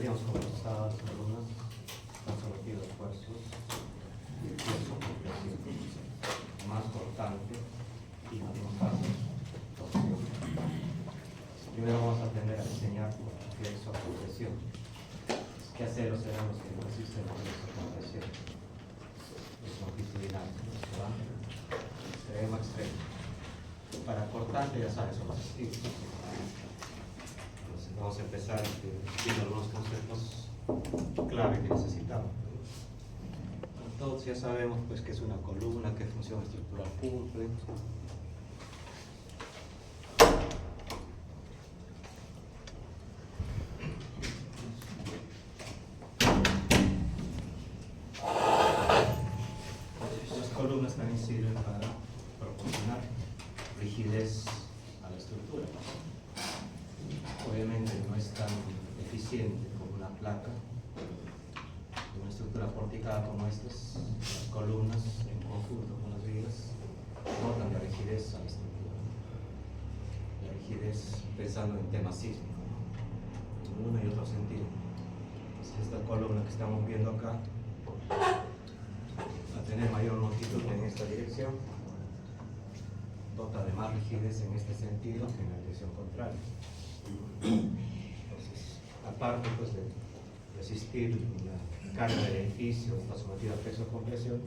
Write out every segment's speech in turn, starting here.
veríamos como estas columnas están sometidas a esfuerzos y esfuerzo por presión más cortante y en algunos casos torsión. Primero vamos a aprender a diseñar flexo a compresión. ¿Qué aceros serán los que resisten a flexo a compresión? Es longitudinal, ¿no? Extremo a extremo. Para cortante ya sabes, son los estilos. Entonces vamos a empezar viendo algunos conceptos clave que necesitamos. Bueno, todos ya sabemos pues que es una columna, qué función estructural cumple. Las columnas también sirven para proporcionar rigidez a la estructura. Obviamente no es tan eficiente como una placa, una estructura porticada como estas. Las columnas en conjunto con las vigas notan la rigidez a la estructura. La rigidez pensando en tema sísmico, ¿no? En uno y otro sentido. Entonces esta columna que estamos viendo acá va a tener mayor longitud en esta dirección, dota de más rigidez en este sentido que en la dirección contraria. Entonces, aparte pues, de resistir la carga del edificio, está sometida a peso de compresión,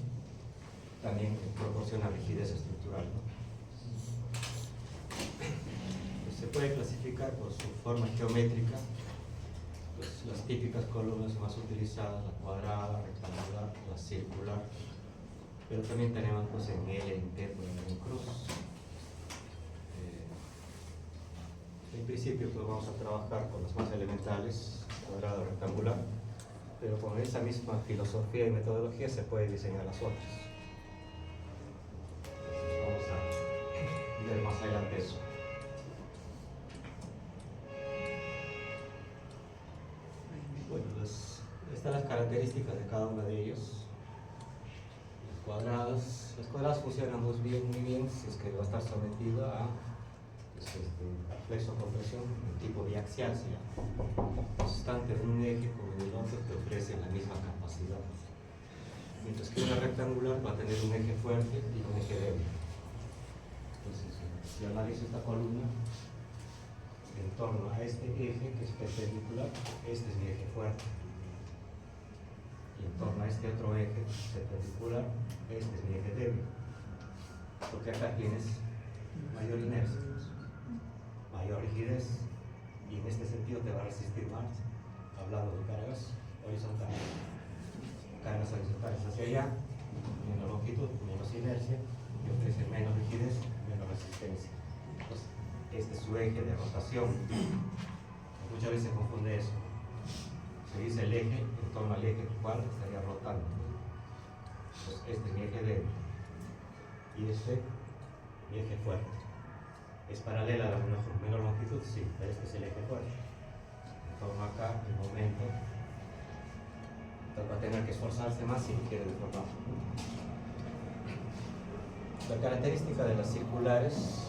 también proporciona rigidez estructural, ¿no? Pues se puede clasificar por su forma geométrica, pues, las típicas columnas más utilizadas, la cuadrada, rectangular, la circular, pero también tenemos pues, en L, en T, en cruz. En principio pues vamos a trabajar con las más elementales, cuadrada, rectangular, pero con esa misma filosofía y metodología se puede diseñar las otras. Entonces vamos a ver más allá de eso. Bueno, están las características de cada una de ellos. Las cuadradas funcionan muy bien si es que va a estar sometida a flexo compresión de tipo biaxial, tanto en un eje como en el otro te ofrecen la misma capacidad, mientras que una rectangular va a tener un eje fuerte y un eje débil. Entonces, si analizo esta columna en torno a este eje que es perpendicular, este es mi eje fuerte, y en torno a este otro eje perpendicular, este es mi eje débil, porque acá tienes mayor inercia, mayor rigidez, y en este sentido te va a resistir más, hablando de cargas horizontales. Cargas horizontales hacia allá, menos longitud, menos inercia, y ofrece menos rigidez, menos resistencia. Entonces, este es su eje de rotación. Muchas veces se confunde eso. Se dice el eje en torno al eje cual estaría rotando. Entonces, este es mi eje débil, y este mi eje fuerte. ¿Es paralela a la menor longitud? Sí, pero este es el eje fuerte. En torno acá, el momento, va a tener que esforzarse más si quiere deformar. La característica de las circulares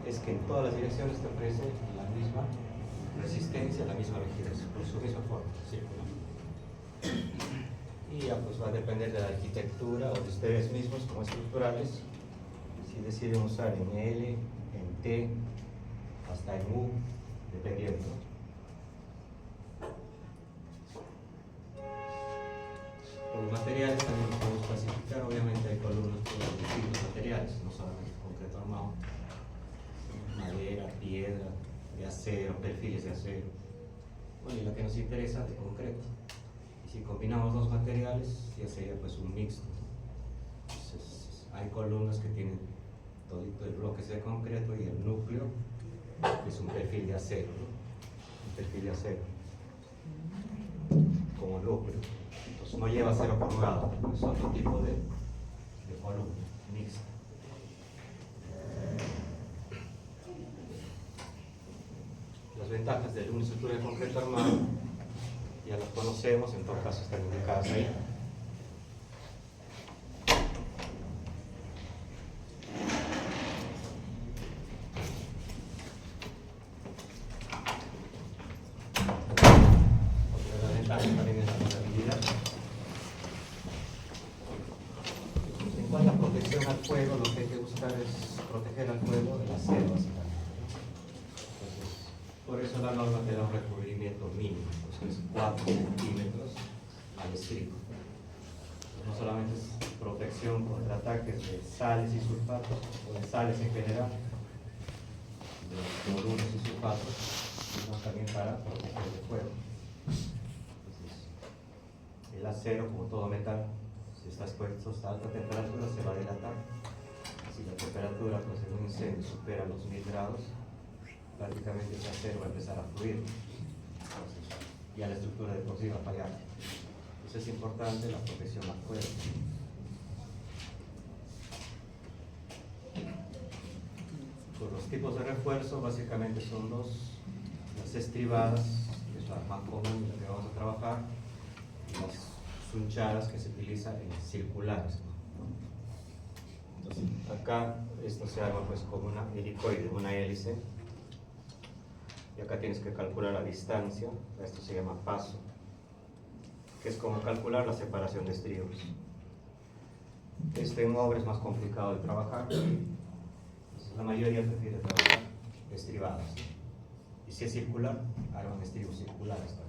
es que en todas las direcciones te ofrece la misma resistencia, la misma rigidez, por su misma forma circular. Y ya pues va a depender de la arquitectura o de ustedes mismos como estructurales, si deciden usar en L, en T, hasta en U, dependiendo. Por los materiales también los podemos clasificar. Obviamente hay columnas de distintos materiales, no solamente concreto armado, madera, piedra, de acero, perfiles de acero. Bueno, y la que nos interesa, de concreto. Y si combinamos dos materiales, ya sería pues un mixto. Entonces, hay columnas que tienen todito el bloque de concreto y el núcleo es un perfil de acero, ¿no? Un perfil de acero como núcleo. Entonces no lleva acero corrugado, es otro tipo de columna mixta. Las ventajas de una estructura de concreto armado ya las conocemos, en todo caso están indicadas ahí. el acero, básicamente, ¿no? Entonces, por eso la norma te da un recubrimiento mínimo, pues es 4 centímetros al estribo. No solamente es protección contra ataques de sales y sulfatos, o de sales en general, de cloruros y sulfatos, sino también para proteger de fuego. Entonces, el acero, como todo metal, si está expuesto a alta temperatura, se va a dilatar. Si la temperatura pues, en un incendio supera los 1000 grados, prácticamente ese acero va a empezar a fluir. Entonces, ya la estructura de por sí va a fallar. Entonces es importante la protección afuera. Pues los tipos de refuerzo básicamente son las estribadas, que es la más común en la que vamos a trabajar, y las sunchadas que se utilizan en circulares, ¿no? Entonces acá esto se arma pues como una helicoide, una hélice, y acá tienes que calcular la distancia, esto se llama paso, que es como calcular la separación de estribos. En obra es más complicado de trabajar, entonces la mayoría prefiere trabajar estribadas, y si es circular, arman estribos circulares también.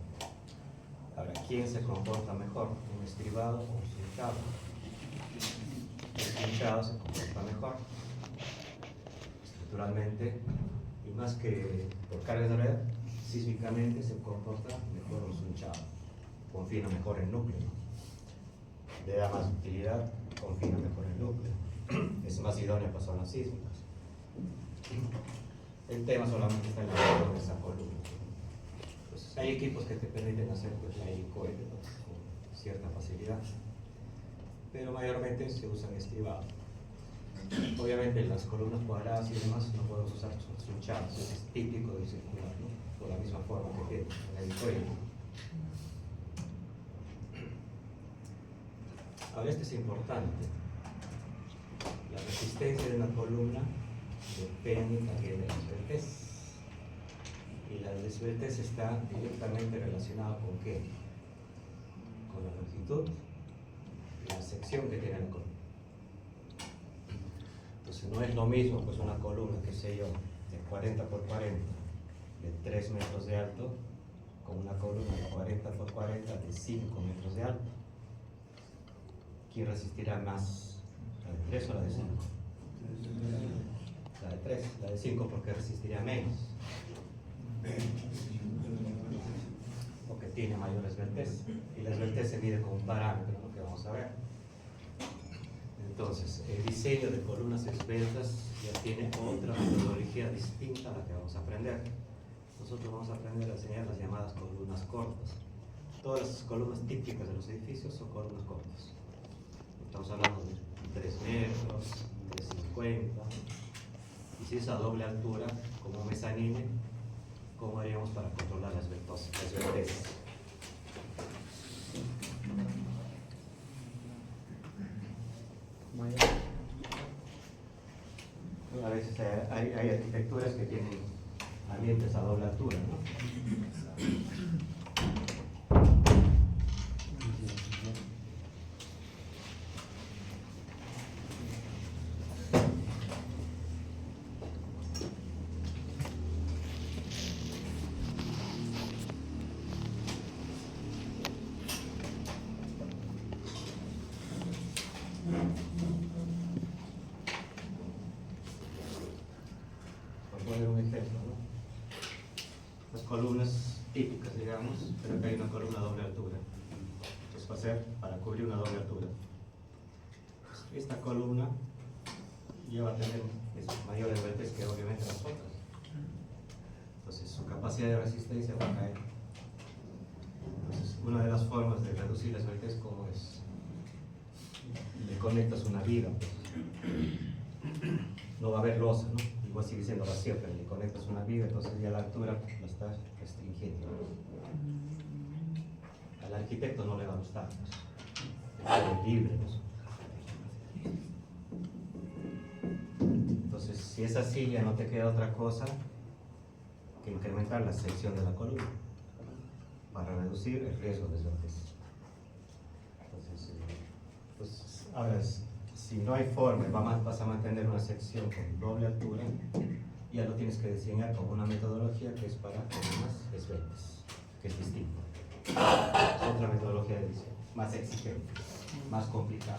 Ahora, ¿quién se comporta mejor? ¿Un estribado o un cinchado? El cinchado se comporta mejor estructuralmente, y más que por cargas de red, sísmicamente se comporta mejor un cinchado. Confina mejor el núcleo, ¿no? Le da más utilidad, confina mejor el núcleo, es más idóneo para zonas sísmicas. El tema solamente está en la forma de esa columna. Pues hay equipos que te permiten hacer pues, la helicoide, ¿no? Con cierta facilidad, pero mayormente se usan estribados. Obviamente las columnas cuadradas y demás no podemos usar sunchados, es típico del circular, ¿no? Por la misma forma que tiene la helicoide. Ahora, esto es importante. La resistencia de una columna depende también de la esbeltez. Y la esbeltez está directamente relacionada con ¿qué? Con la longitud, la sección que tiene la columna. Entonces no es lo mismo pues una columna, qué sé yo, de 40 por 40, de 3 metros de alto, con una columna de 40 por 40 de 5 metros de alto. ¿Quién resistirá más? ¿La de 3 o la de 5? La de 3, la de 5 porque resistiría menos. Porque tiene mayor esbeltez. Y la esbeltez se mide con un parámetro, ¿no? Que vamos a ver. Entonces, el diseño de columnas esbeltas ya tiene otra metodología distinta a la que vamos a aprender. Nosotros vamos a aprender a enseñar las llamadas columnas cortas. Todas las columnas típicas de los edificios son columnas cortas. Estamos hablando de 3 metros, 3,50. Y si es a doble altura, como mezanine, ¿cómo haríamos para controlar las esbeltez? A veces hay arquitecturas que tienen ambientes a doble altura, ¿no? Por poner un ejemplo, ¿no? Las columnas típicas, digamos, pero acá hay una columna a doble altura. Entonces va a ser para cubrir una doble altura. Esta columna ya va a tener mayores esbeltez que obviamente las otras. Entonces su capacidad de resistencia va a caer. Entonces una de las formas de reducir la esbeltez, ¿cómo es? Le conectas una viga, pues. No va a haber losa, ¿no? Igual sigue siendo vacío, pero le conectas una viga, entonces ya la altura la estás restringiendo. Al arquitecto no le va a gustar, pues. Es libre, pues. Entonces, si es así, ya no te queda otra cosa que incrementar la sección de la columna para reducir el riesgo de esbeltez. Entonces, pues ahora si no hay forma, vas a mantener una sección con doble altura, ya lo tienes que diseñar con una metodología que es para columnas esbeltas, que es distinto. Es otra metodología de diseño, más exigente, más complicada.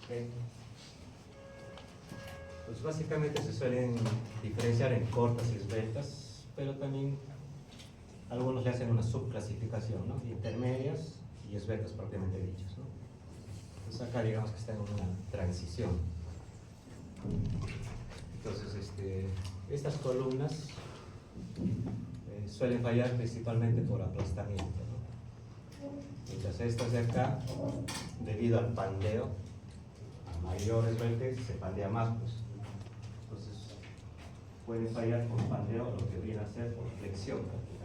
¿Okay? Pues básicamente se suelen diferenciar en cortas y esbeltas, pero también algunos le hacen una subclasificación, ¿no? Intermedias y esbeltas propiamente dichas, ¿no? Entonces acá digamos que está en una transición. Entonces estas columnas suelen fallar principalmente por aplastamiento, ¿no? Mientras estas de acá, debido al pandeo, a mayor esbeltez se pandea más, pues. Entonces pueden fallar por pandeo, lo que viene a ser por flexión prácticamente.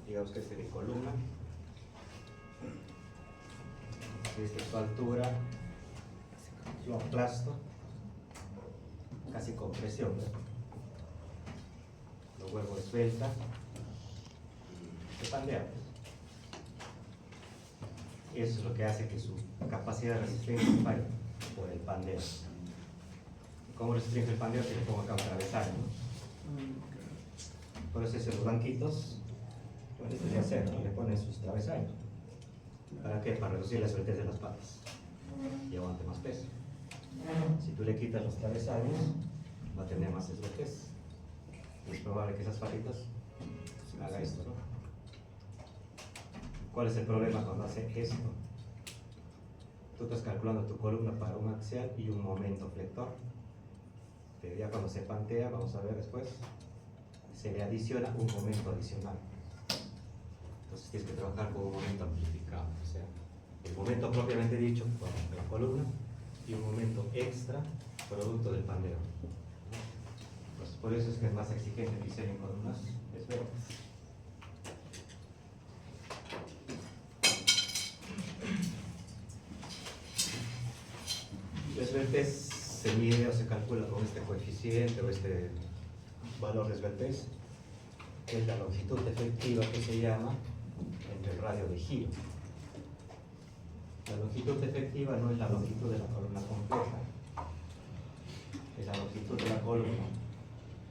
Digamos que esta es mi columna, esta es su altura, yo aplasto, casi con presión, ¿no? Lo vuelvo esbelta, se pandea. Eso es lo que hace que su capacidad de resistencia falle por el pandeo. ¿Cómo restringe el pandeo? Si le pongo acá un travesaño, ¿no? Por eso es los banquitos. Bueno, esto de acero, ¿no? Le ponen sus travesaños. ¿Para qué? Para reducir la esbeltez de las patas y aguante más peso. Si tú le quitas los travesaños, va a tener más esbeltez. Es probable que esas patitas haga esto, ¿no? ¿Cuál es el problema cuando hace esto? Tú estás calculando tu columna para un axial y un momento flector. Pero ya cuando se pantea, vamos a ver después, se le adiciona un momento adicional. Entonces tienes que trabajar con un momento amplificado, o sea, el momento propiamente dicho por la columna y un momento extra producto del pandeo. Pues por eso es que es más exigente el diseño en columnas esbeltas. La esbeltez se mide o se calcula con este coeficiente o este valor de esbeltez, que es la longitud efectiva que se llama entre el radio de giro. La longitud efectiva no es la longitud de la columna completa, es la longitud de la columna,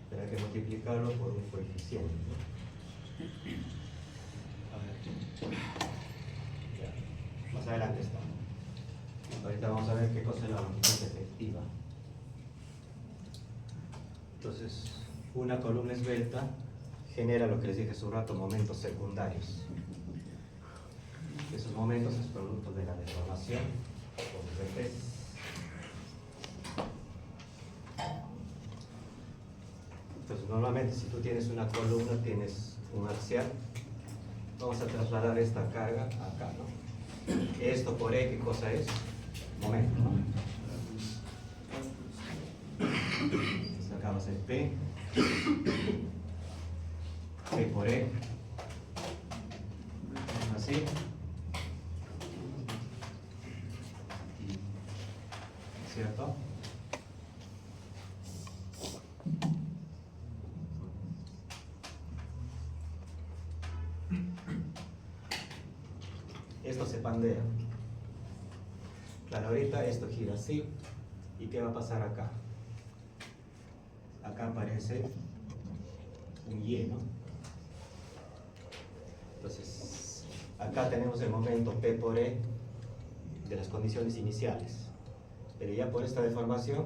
pero hay que multiplicarlo por un coeficiente, ¿no? A ver. Ya. Más adelante está. Ahorita vamos a ver qué cosa es la longitud efectiva. Entonces, una columna esbelta genera lo que les dije hace un rato, momentos secundarios. Esos momentos es producto de la deformación por esbeltez. Entonces, normalmente si tú tienes una columna, tienes un axial, vamos a trasladar esta carga acá, ¿no? Esto por E, ¿qué cosa es? Momento, ¿no? Acá va a ser P por E, así, ¿cierto? Esto se pandea. Claro, ahorita esto gira así. ¿Y qué va a pasar acá? Acá aparece un Y, ¿no? Entonces, acá tenemos el momento P por E de las condiciones iniciales. Pero ya por esta deformación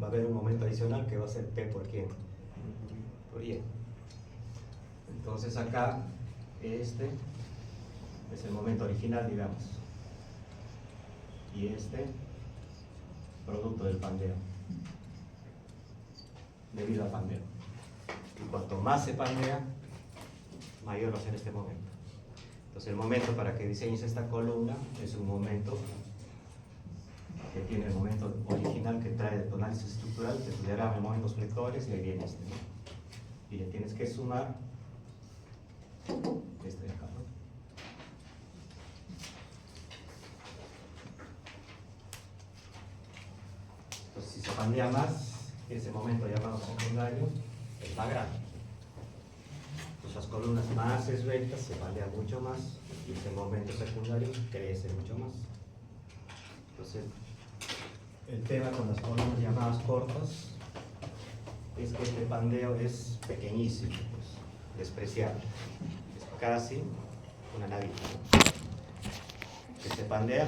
va a haber un momento adicional que va a ser P por ¿quién? Por Y. Entonces acá este es el momento original, digamos. Y este, producto del pandeo. Debido al pandeo. Y cuanto más se pandea, mayor va a ser este momento. Entonces el momento para que diseñes esta columna es un momento que tiene el momento original que trae de tu análisis estructural, de tu diagrama de momentos flectores, y ahí viene este, ¿no? Y le tienes que sumar este de acá, ¿no? se pandea más, ese momento llamado secundario es más grande. Entonces las columnas más esbeltas se pandean mucho más y ese momento secundario crece mucho más. Entonces, el tema con las columnas llamadas cortas es que este pandeo es pequeñísimo, pues, despreciable. Es casi una navita, ¿no? Que se pandea,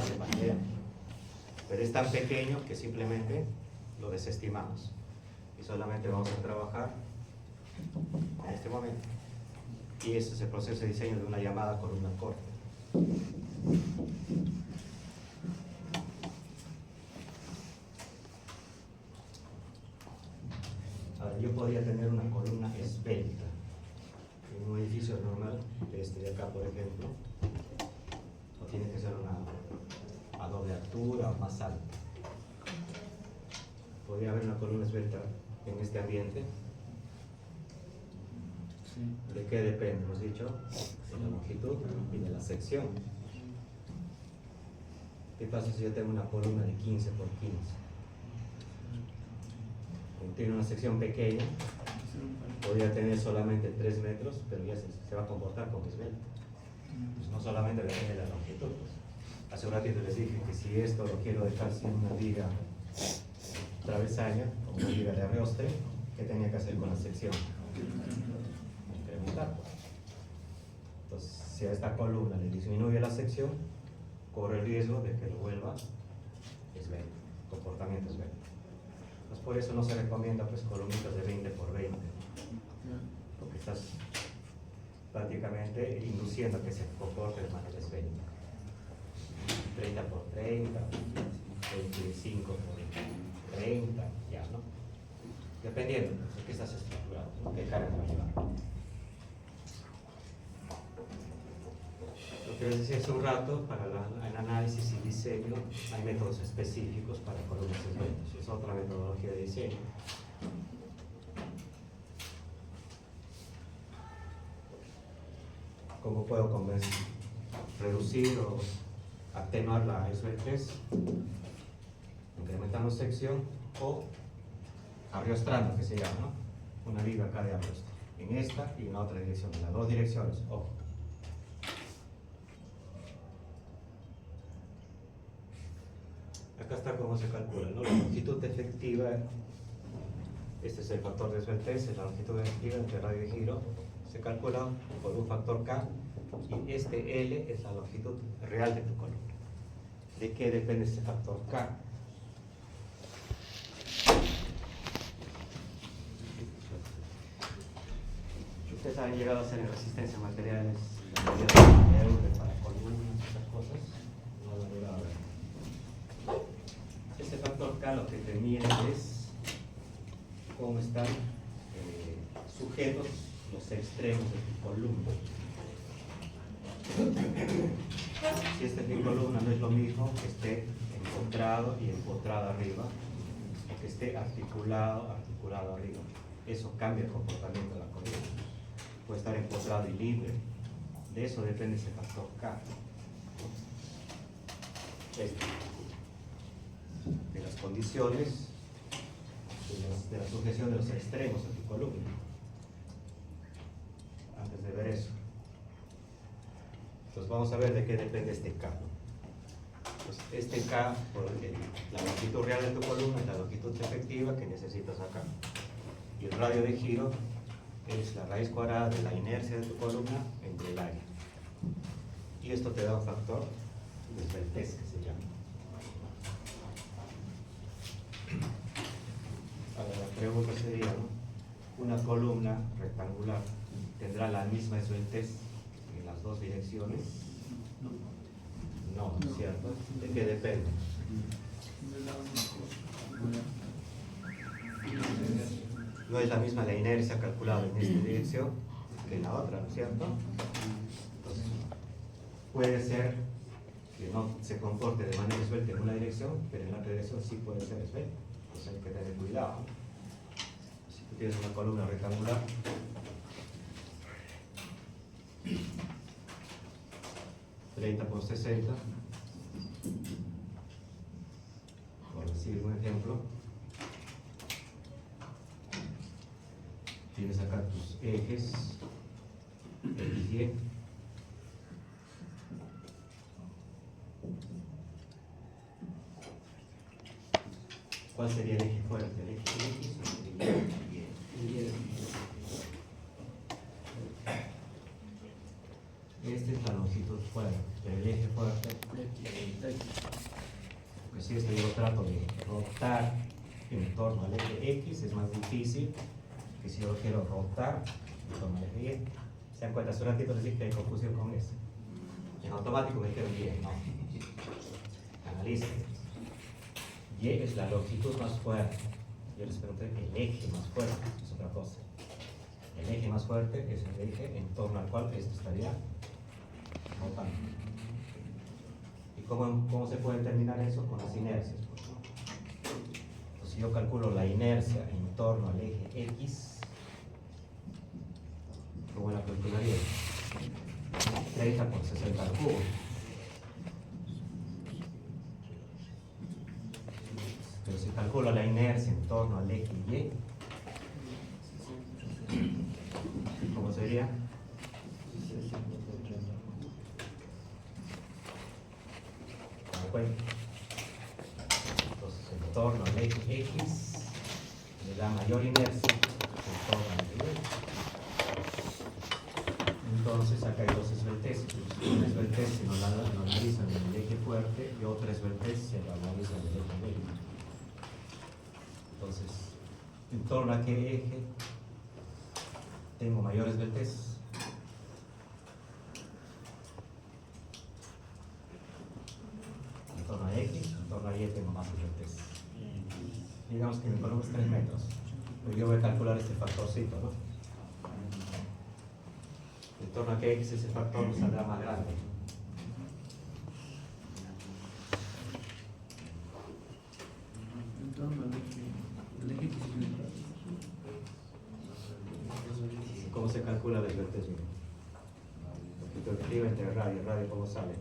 pero es tan pequeño que simplemente lo desestimamos y solamente vamos a trabajar en este momento. Y ese es el proceso de diseño de una llamada columna corta. Ahora, yo podría tener una columna esbelta en un edificio normal, este de acá, por ejemplo, o tiene que ser una a doble altura o más alta. Podría haber una columna esbelta en este ambiente. ¿De qué depende? Hemos dicho de la longitud y de la sección. ¿Qué pasa si yo tengo una columna de 15 por 15? Como tiene una sección pequeña, podría tener solamente 3 metros, pero ya se va a comportar como esbelta. Pues no solamente depende de la longitud. Pues. Hace un ratito les dije que si esto lo quiero dejar sin una viga travesaña o una viga de arrastre, ¿qué tenía que hacer con la sección? Incrementar. Entonces, si a esta columna le disminuye la sección, corre el riesgo de que lo vuelva esbelto, comportamiento esbelto. Entonces, por eso no se recomienda pues columnitas de 20 por 20, porque estás prácticamente induciendo a que se comporte de manera esbelta. 30 por 30, 25 por 30, ya, ¿no? Dependiendo de qué estás estructurando, ¿no? Qué carga va a llevar. Lo que les decía hace un rato, para el análisis y diseño, hay métodos específicos para columnas esbeltas. Es otra metodología de diseño. ¿Cómo puedo reducir o atenuar la esbeltez? Incrementando sección o arrastrando, que se llama, ¿no? Una viga acá de arrastre, en esta y en la otra dirección, en las dos direcciones, ojo. Acá está cómo se calcula, ¿no? La longitud efectiva, este es el factor de esbeltez, la longitud efectiva entre radio y giro, se calcula por un factor K, y este L es la longitud real de tu columna. ¿De qué depende este factor K? Ustedes han llegado a hacer en resistencia a materiales, para columnas, esas cosas, no lo he llegado a ver. Este factor K lo que te mide es cómo están sujetos los extremos de tu columna. Si este mi columna no es lo mismo que esté empotrado y empotrado arriba, o que esté articulado arriba. Eso cambia el comportamiento de la columna. Puede estar empotrado y libre. De eso depende ese factor K. De las condiciones de la sujeción de los extremos de tu columna. Antes de ver eso. Entonces vamos a ver de qué depende este K. Pues este K, por la longitud real de tu columna es la longitud efectiva que necesitas acá. Y el radio de giro es la raíz cuadrada de la inercia de tu columna entre el área. Y esto te da un factor de esbeltez que se llama. Ahora la pregunta sería, ¿no? Una columna rectangular tendrá la misma esbeltez en las dos direcciones? No, ¿no es cierto? ¿De qué depende? No es la misma la inercia calculada en esta dirección que en la otra, ¿no es cierto? Entonces, puede ser que no se comporte de manera esbelta en una dirección, pero en la otra dirección sí puede ser esbelta. Entonces hay que tener cuidado. Si tú tienes una columna rectangular, ...30 por 60, por decir un ejemplo, tienes acá tus ejes X, Y. ¿Cuál sería el eje fuerte? ¿El eje X o el Y? Esta es la longitud fuerte, pero el eje fuerte, pues si yo trato de rotar en torno al eje X, es más difícil que si yo lo quiero rotar en torno al eje Y. ¿Se dan cuenta? Hace un ratito les dije que hay confusión con eso. En automático me dijeron Y, no. Analicen. Y es la longitud más fuerte. Yo les pregunté el eje más fuerte, es otra cosa. El eje más fuerte es el eje en torno al cual esto estaría rotando. ¿Y cómo se puede determinar eso? Con las inercias. Entonces, si yo calculo la inercia en torno al eje X, ¿cómo la calcularía? 30 por 60 al cubo. Pero si calculo la inercia en torno al eje Y, ¿cómo sería? ¿Me cuenta? Entonces, en torno al eje X le da mayor inercia en torno al eje Y. Entonces, acá hay dos esbelteces. Una esbeltez se lo analizan en el eje fuerte y otra esbeltez se lo analizan en el eje débil. Entonces, en torno a qué eje tengo mayor esbeltez. En torno a X, en torno a Y tengo más esbeltez. Digamos que mi columna es 3 metros. Pero yo voy a calcular este factorcito, ¿no? En torno a qué X ese factor me saldrá más grande. En torno al eje X. ¿Cómo se calcula la esbeltez? Longitud entre radio, ¿cómo sale?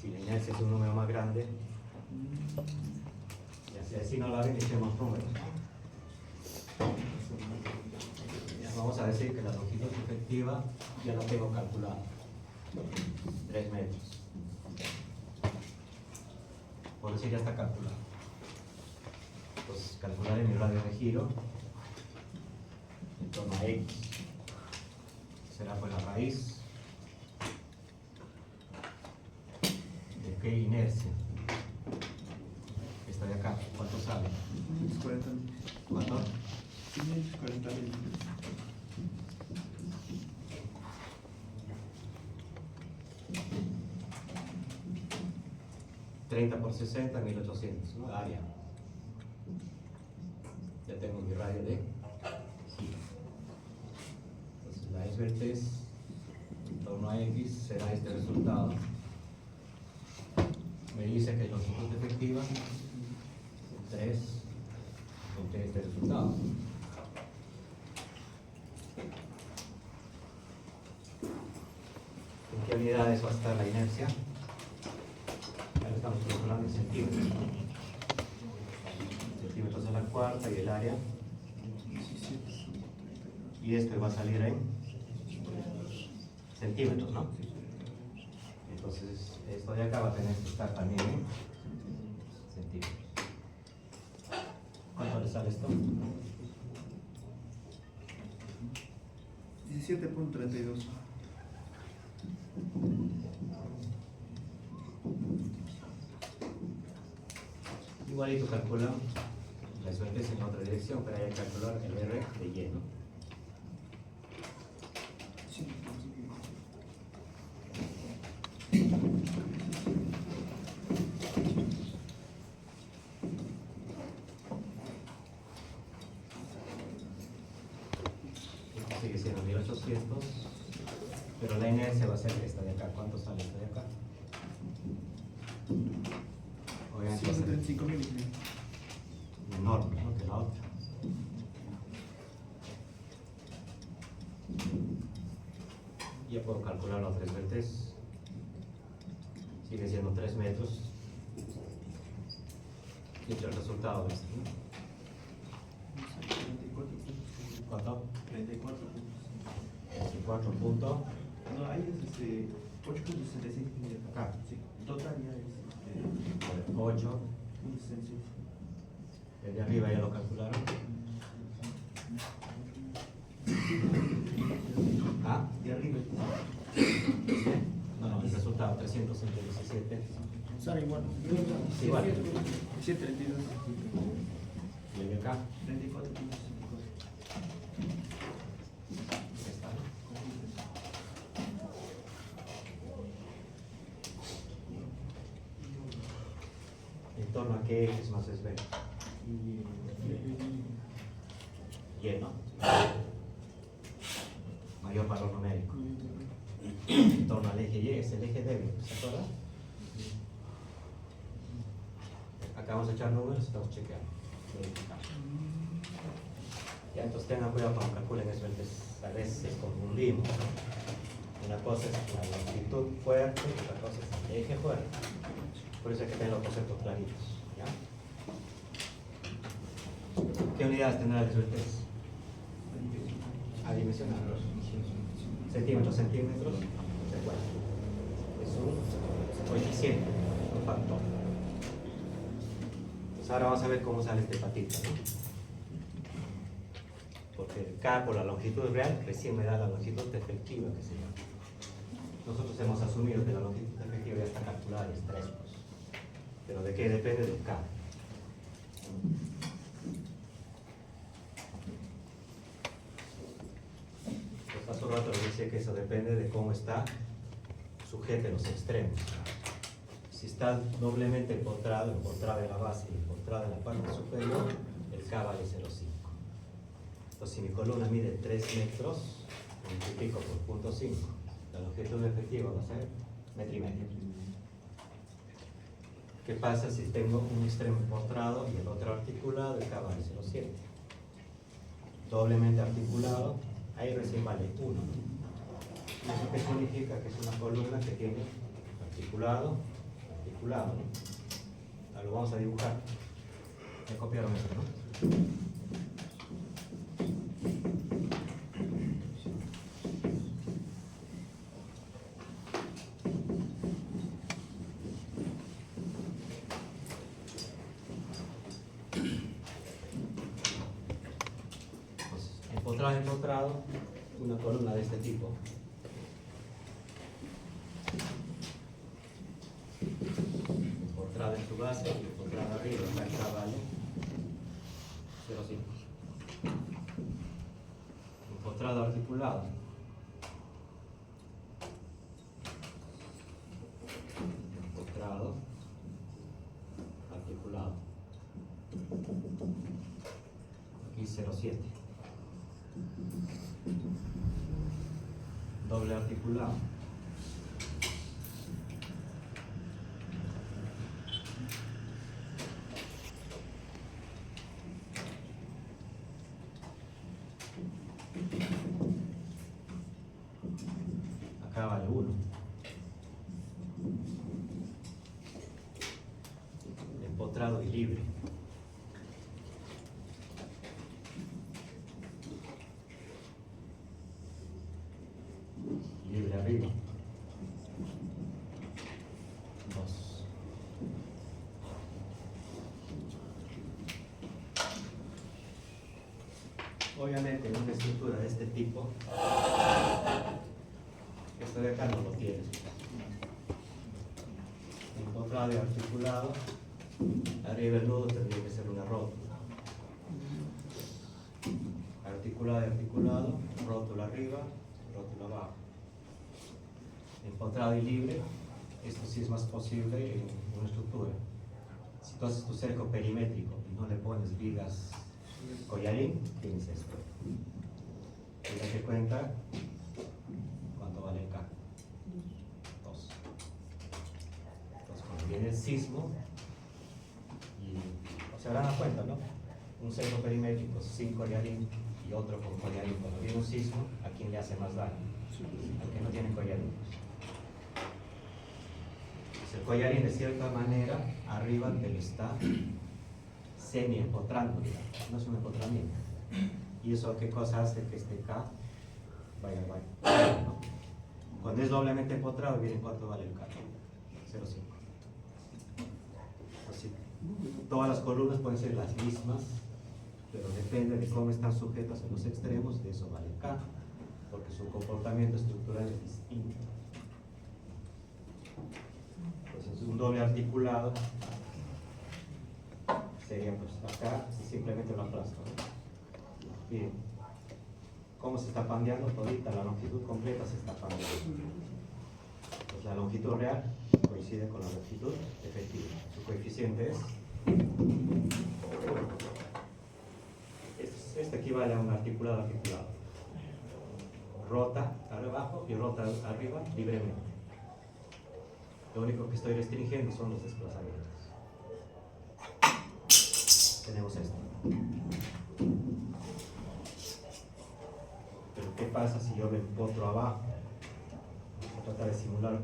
Si la inercia es un número más grande, y así no la ven, echemos números. Vamos a decir que la longitud efectiva ya la tengo calculada, 3 metros. Por decir, ya está calculado. Entonces, calcularé mi radio de giro en torno a X. Será pues la raíz de qué inercia. Esta de acá, ¿cuánto sale? 540. ¿Cuánto? 540 mil. $30 por 60, 1800, ¿no? Área. Ya tengo mi radio de giro. Entonces la esbeltez en torno a X será este resultado. Me dice que la longitud efectiva 3 entre este resultado. ¿En qué unidades va a estar la inercia? Ya lo estamos calculando en centímetros. Centímetros a la cuarta y el área. Y esto va a salir en centímetros, ¿no? Entonces, esto de acá va a tener que estar también en centímetros. ¿Cuánto le sale esto? 17.32. Igualito calcula la esbeltez en otra dirección, pero hay que calcular el R de Y, ¿no? Sí. Sigue siendo 1800, pero la inercia va a ser esta de acá. ¿Cuánto sale esta de acá? Obviamente va a ser 135.000. menor, ¿no?, que la otra. Ya puedo calcular la otra esbeltez. Sigue siendo 3 metros Y el resultado de esto, ¿no? 34 puntos. ¿Cuánto? 34 puntos. 4 puntos. No, ahí es 8.65 Acá. Sí, total ya es 8. 1.66. El de arriba ya lo calcularon. ¿Ah? De arriba. No, el resultado 317. Sale igual. Sí, igual. 132. Y el de acá. 34.64. Ahí está, ¿no? ¿En torno a qué ejes más es B? Y, ¿no? Mayor valor numérico. En torno al eje Y es el eje débil, ¿se acuerdan? Acá vamos a echar números y estamos chequeando. Verificando. Ya, entonces tengan cuidado cuando calculen eso, a veces confundimos. Una cosa es la longitud fuerte y otra cosa es el eje fuerte. Por eso hay que tener los conceptos claritos. ¿Ya? ¿Qué unidades tendrá el sueltes? Adimensionarlos. Centímetros, centímetros, se cuenta. Es un coeficiente, un factor. Pues ahora vamos a ver cómo sale este patito, ¿no? Porque K por la longitud real recién me da la longitud efectiva que se llama. Nosotros hemos asumido que la longitud efectiva ya está calculada y es 3. Pero ¿de qué depende? De K. Pues hace un rato les decía que eso depende de cómo está sujete los extremos. Si está doblemente empotrado en la base y empotrado en la parte superior, el K vale 0,5. Entonces, si mi columna mide 3 metros, multiplico por 0,5, la longitud efectiva va a ser 1,5 metros. ¿Qué pasa si tengo un extremo empotrado y el otro articulado? El K vale 0,7. Doblemente articulado, ahí recién vale 1. ¿Eso qué significa? Que es una columna que tiene articulado, articulado, ¿no? Ahora lo vamos a dibujar. Ya copiaron esto, ¿no? Empotrado una columna de este tipo. Empotrada en su base y empotrada arriba, acá vale 0,5. Empotrado articulado. Empotrado articulado. Aquí 0,7. Doble articulado. Acá vale 1. Empotrado y libre. Libre arriba. 2. Obviamente en una estructura de este tipo, esto de acá no lo tiene. Empotrado y articulado, arriba el nudo tendría que ser una rótula. Articulado y articulado, rótula arriba, rótula abajo. Empotrado y libre, esto sí es más posible en una estructura. Si tú haces tu cerco perimétrico y no le pones vigas collarín, tienes esto. Y date cuenta cuánto vale K. 2. Entonces cuando viene el sismo, y se habrán dado cuenta, ¿no? Un cerco perimétrico sin collarín y otro con collarín. Cuando viene un sismo, ¿a quién le hace más daño? Al que no tiene collarín. El collarín de cierta manera arriba te lo está semi-empotrando, digamos, no es un empotramiento. ¿Y eso qué cosa hace? Que este K vaya, ¿no? Cuando es doblemente empotrado, miren cuánto vale el K, 0,5. Así, todas las columnas pueden ser las mismas, pero depende de cómo están sujetas en los extremos, de eso vale el K, porque su comportamiento estructural es distinto. Entonces, un doble articulado sería, pues acá simplemente lo aplasto, ¿no? Bien, ¿cómo se está pandeando? Todita la longitud completa se está pandeando. Pues la longitud real coincide con la longitud efectiva. Su coeficiente es este equivale a un articulado articulado. Rota abajo y rota arriba libremente. Lo único que estoy restringiendo son los desplazamientos. Tenemos esto. Pero ¿qué pasa si yo me empotro abajo? Voy a tratar de simular.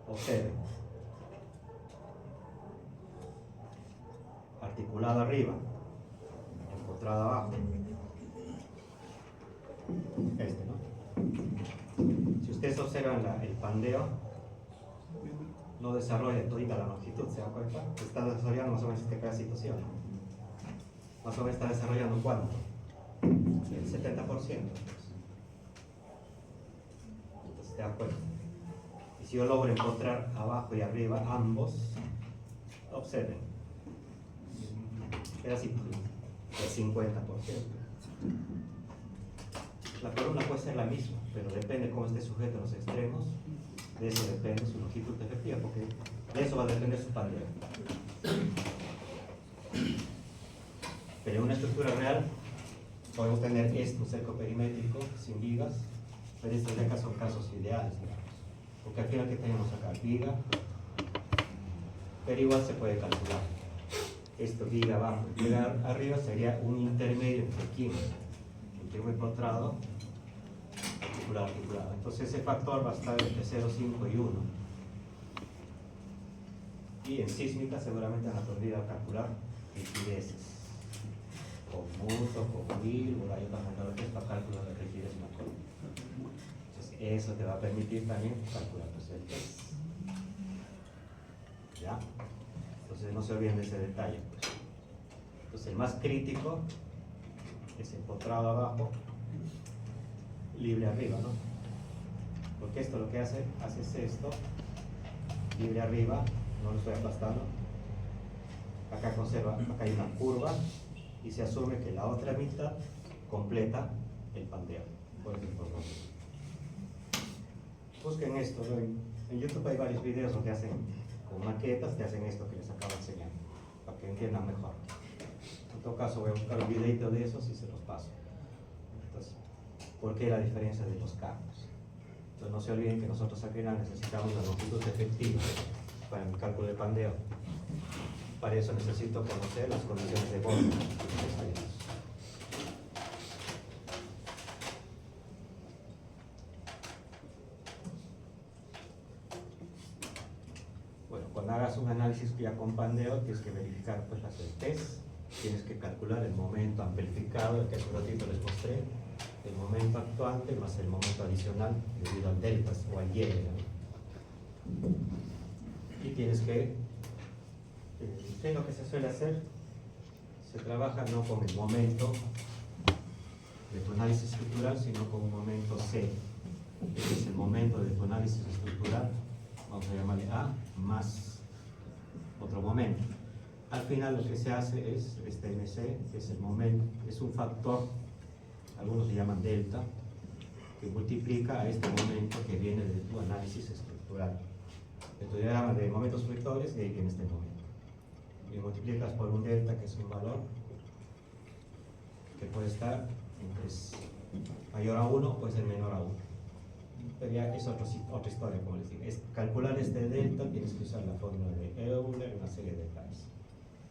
Observen. Articulado arriba, empotrado abajo. Este, ¿no? Si ustedes observan el pandeo, no desarrolla todita la longitud, ¿se dan cuenta? Está desarrollando más o menos este pedacito, ¿sí o no? Más o menos está desarrollando ¿cuánto? El 70%. Entonces, ¿te dan cuenta? Y si yo logro encontrar abajo y arriba ambos, observen, pedacito del 50%. La columna puede ser la misma, pero depende cómo esté sujeto a los extremos, de eso depende su longitud efectiva, porque de eso va a depender su pandeo. Pero en una estructura real podemos tener esto, cerco perimétrico, sin vigas, pero estos de acá son casos ideales, digamos. Porque al final, ¿qué tenemos acá? Viga, pero igual se puede calcular. Esto, viga abajo y viga arriba, sería un intermedio entre quién, entre un empotrado, articulado. Entonces ese factor va a estar entre 0,5 y 1. Y en sísmica seguramente van a aprender a calcular rigideces. Conmuto, conmil, o hay otras metodologías para cálculo de rigidez en la columna. Entonces eso te va a permitir también calcular tus deltas. ¿Ya? Entonces no se olviden de ese detalle. Pues. Entonces el más crítico es empotrado abajo, libre arriba, ¿no? Porque esto lo que hace es esto, libre arriba, no lo estoy aplastando. Acá conserva, acá hay una curva y se asume que la otra mitad completa el pandeo. Por ejemplo, busquen esto, ¿no? En YouTube hay varios videos donde hacen con maquetas, te hacen esto que les acabo de enseñar, para que entiendan mejor. En todo caso voy a buscar un videito de esos y se los paso. Entonces, ¿por qué la diferencia de los campos? Entonces no se olviden que nosotros aquí necesitamos la longitud efectiva para el cálculo de pandeo. Para eso necesito conocer las condiciones de borde. Bueno, cuando hagas un análisis ya con pandeo, tienes que verificar pues las certezas, tienes que calcular el momento amplificado, el que hace un ratito les mostré, el momento actuante más el momento adicional debido al delta o al Y. Y tienes que, ¿qué es lo que se suele hacer? Se trabaja no con el momento de tu análisis estructural, sino con un momento C. Este es el momento de tu análisis estructural, vamos a llamarle A, más otro momento. Al final lo que se hace es, este MC, que es el momento, es un factor, algunos le llaman delta, que multiplica a este momento que viene de tu análisis estructural. De tu diagrama de momentos frictores, de ahí viene este momento. Y multiplicas por un delta, que es un valor que puede estar entre mayor a 1 o puede ser menor a 1. Pero ya es otra historia, como les digo. Es calcular este delta, tienes que usar la fórmula de Euler, una serie de detalles.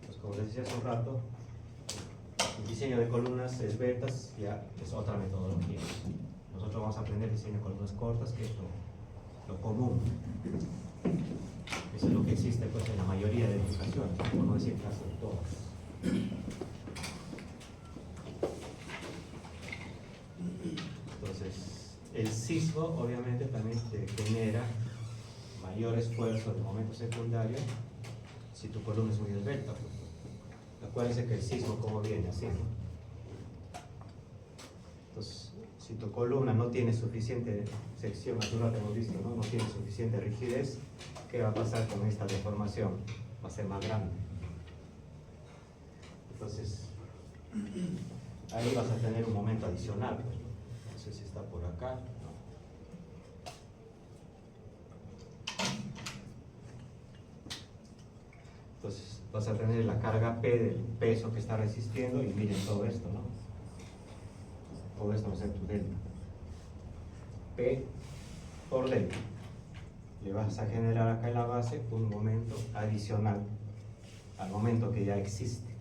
Pues como les decía hace un rato, el diseño de columnas esbeltas ya es otra metodología. Nosotros vamos a aprender diseño de columnas cortas, que es lo lo común. Eso es lo que existe pues, en la mayoría de edificaciones, por no decir casi en todas. Entonces, el sismo obviamente también te genera mayor esfuerzo de momento secundario si tu columna es muy esbelta. Pues. Acuérdense que el sismo como viene así, ¿no? Entonces, si tu columna no tiene suficiente sección, aquí lo hemos visto, ¿no? No tiene suficiente rigidez, ¿qué va a pasar con esta deformación? Va a ser más grande. Entonces, ahí vas a tener un momento adicional. Pues, ¿no? No sé si está por acá. Entonces, vas a tener la carga P del peso que está resistiendo y miren todo esto, ¿no? Todo esto va a ser tu delta. P por delta. Le vas a generar acá en la base un momento adicional al momento que ya existe.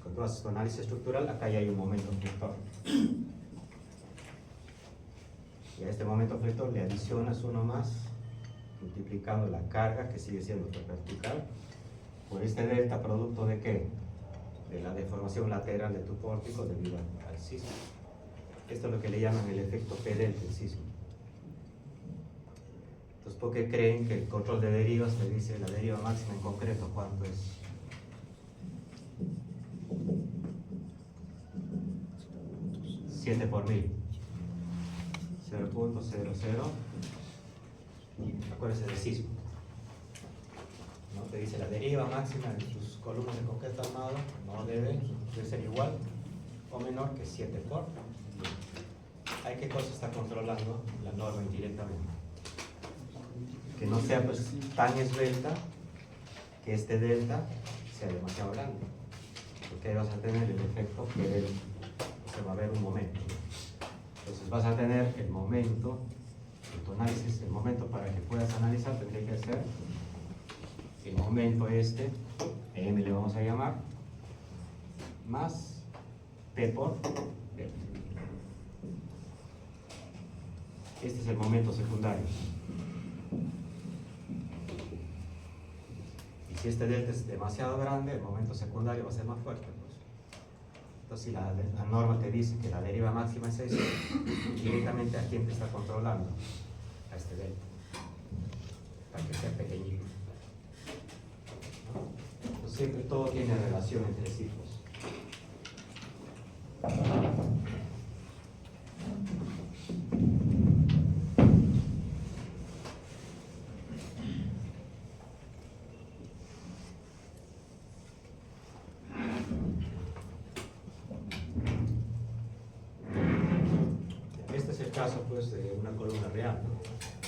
Cuando tú haces tu análisis estructural, acá ya hay un momento flector. Y a este momento flector le adicionas uno más, multiplicando la carga que sigue siendo vertical por este delta, producto de ¿qué? De la deformación lateral de tu pórtico debido al sismo. Esto es lo que le llaman el efecto P delta del sismo. Entonces, ¿por qué creen que el control de derivas te dice la deriva máxima en concreto cuánto es? $7 por 1000. 0.00. Acuérdense del sismo. ¿No? Te dice la deriva máxima de tus columnas de concreto armado no debe ser igual o menor que 7 por. ¿Hay qué cosa está controlando la norma indirectamente? Que no sea pues tan esbelta que este delta sea demasiado grande, porque ahí vas a tener el efecto que se va a ver un momento. Entonces vas a tener el momento en tu análisis, el momento para que puedas analizar tendría que ser el momento este, M le vamos a llamar, más P por delta. Este es el momento secundario. Y si este delta es demasiado grande, el momento secundario va a ser más fuerte. Pues. Entonces, si la norma te dice que la deriva máxima es eso, directamente a quién te está controlando, a este delta, para que sea pequeñito. ¿No? Entonces, siempre todo tiene relación entre sí. Pues. Caso pues de una columna real, ¿no?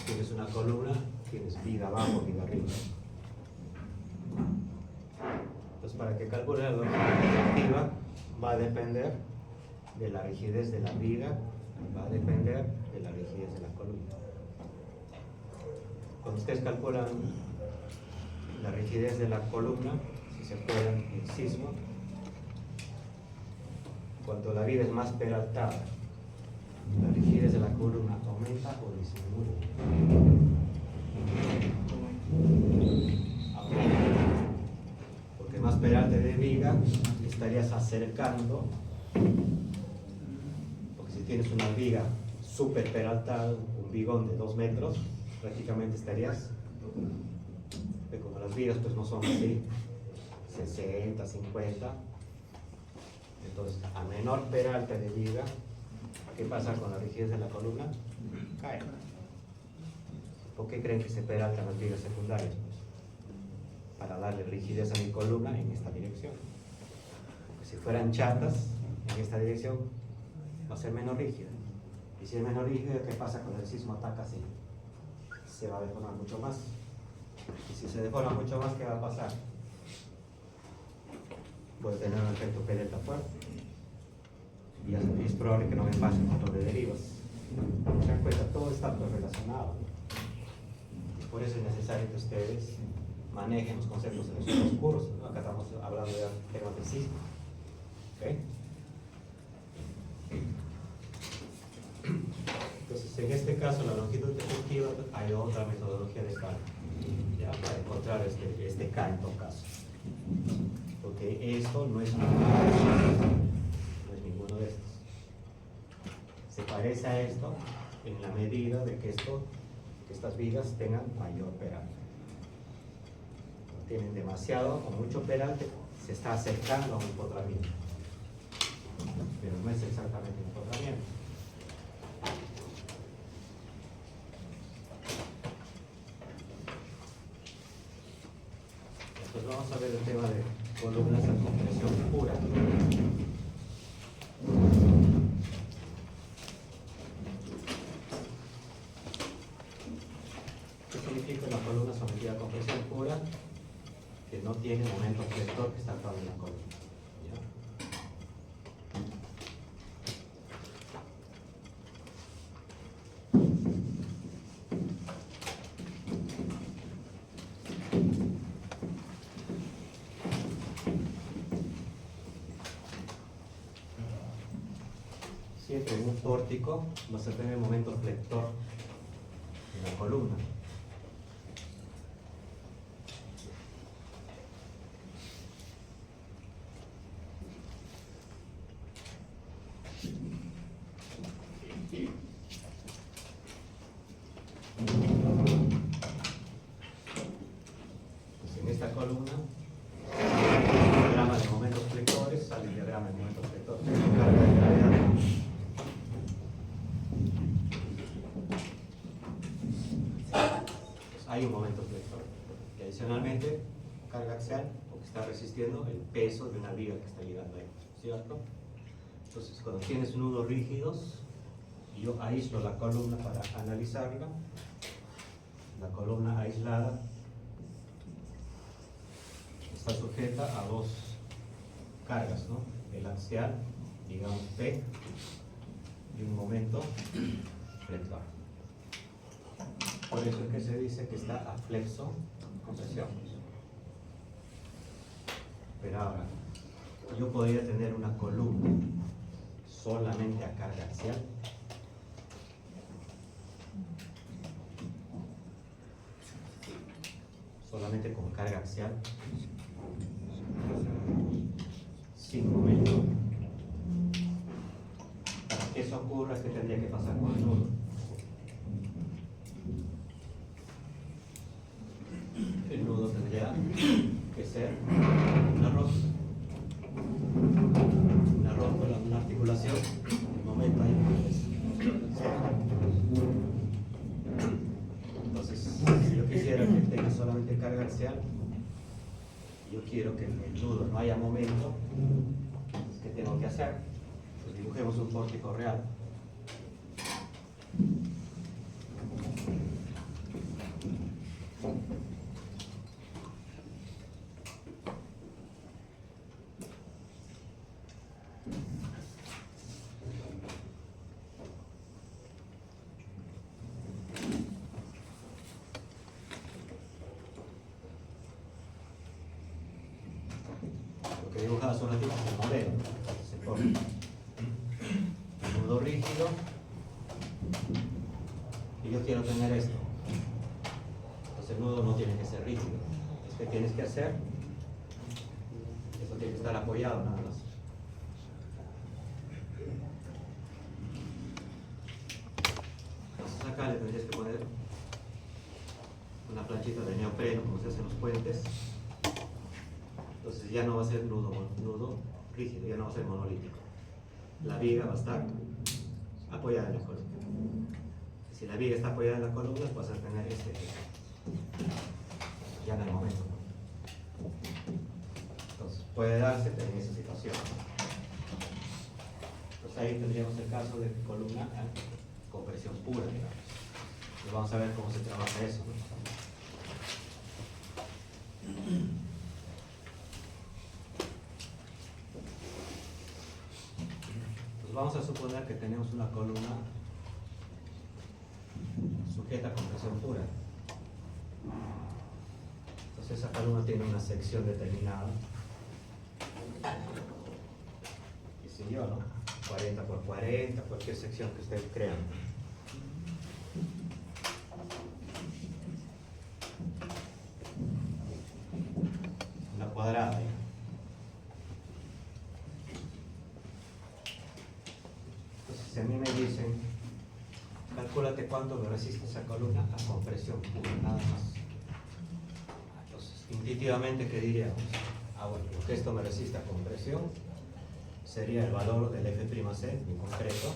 Tienes una columna, tienes viga abajo, viga arriba. Entonces para que calcule la longitud efectiva va a depender de la rigidez de la viga, va a depender de la rigidez de la columna. Cuando ustedes calculan la rigidez de la columna, si se acuerdan el sismo, cuando la viga es más peraltada, la rigidez de la columna aumenta o disminuye. Porque más peralte de viga estarías acercando, porque si tienes una viga súper peraltada, un vigón de 2 metros, prácticamente estarías, como las vigas pues no son así, 60, 50, entonces a menor peralte de viga, ¿qué pasa con la rigidez de la columna? Cae. ¿Por qué creen que se peraltan las vigas secundarias? Pues, para darle rigidez a mi columna en esta dirección. Porque si fueran chatas en esta dirección, va a ser menos rígida. Y si es menos rígida, ¿qué pasa cuando el sismo ataca así? Se va a deformar mucho más. Y si se deforma mucho más, ¿qué va a pasar? Puede tener un efecto P delta fuerte. Y es probable que no me pase un control de derivas. ¿Se dan cuenta? Todo está relacionado. Y por eso es necesario que ustedes manejen los conceptos de los otros cursos, ¿no? Acá estamos hablando de temas de sismo. ¿Okay? Entonces, En este caso, la longitud efectiva, hay otra metodología de cálculo, ya, para encontrar este K en todo caso. Porque esto no es ninguno de estos. Se parece a esto en la medida de que estas vigas tengan mayor peralte. Tienen demasiado o mucho peralte, se está acercando a un empotramiento, pero no es exactamente un empotramiento. Entonces vamos a ver el tema de columnas a compresión pura. ¿Qué significa una columna sometida a compresión pura? Que no tiene momento flector que está actuando en la columna. ¿Ya? Siempre en un pórtico vas a tener momento flector en la columna. En esta columna, el diagrama de momentos flectores, sale el diagrama de momentos flectores. Carga de gravedad. Pues hay un momento flector. Y adicionalmente, carga axial, porque está resistiendo el peso de una viga que está llegando ahí, ¿cierto? Entonces, cuando tienes nudos rígidos, yo aíslo la columna para analizarla. La columna aislada está sujeta a dos cargas, ¿no? El axial, digamos P, y un momento flector. Por eso es que se dice que está a flexo compresión. Pero ahora, yo podría tener una columna solamente a carga axial. Solamente con carga axial, sin momento. Para que eso ocurra, ¿qué tendría que pasar con el nudo? El nudo tendría que ser una rótula. Una rótula, una articulación. El momento ahí es entonces, si yo quisiera que tenga solamente carga axial, yo quiero que el nudo no haya momento, ¿qué tengo que hacer? Pues dibujemos un pórtico real. Lo que dibujaba hace un ratito es el modelo. Se pone el nudo rígido y yo quiero tener esto. Entonces el nudo no tiene que ser rígido. Es que tienes que hacer, esto tiene que estar apoyado nada más. Entonces acá le tendrías que poner una planchita de neopreno como se hace en los puentes. Entonces ya no va a ser nudo rígido, ya no va a ser monolítico. La viga va a estar apoyada en la columna. Si la viga está apoyada en la columna, vas a tener este efecto. Ya en el momento. Entonces puede darse en esa situación. Entonces ahí tendríamos el caso de columna a compresión pura, digamos. Y vamos a ver cómo se trabaja eso, ¿no? Vamos a suponer que tenemos una columna sujeta a compresión pura. Entonces esa columna tiene una sección determinada. Y si yo, ¿no? 40 por 40, cualquier sección que ustedes crean. cuadrada. Entonces, si a mí me dicen, calcúlate cuánto me resiste esa columna a compresión pura, nada más. Entonces, intuitivamente, ¿qué diríamos? Bueno, lo que esto me resiste a compresión sería el valor del F'C en concreto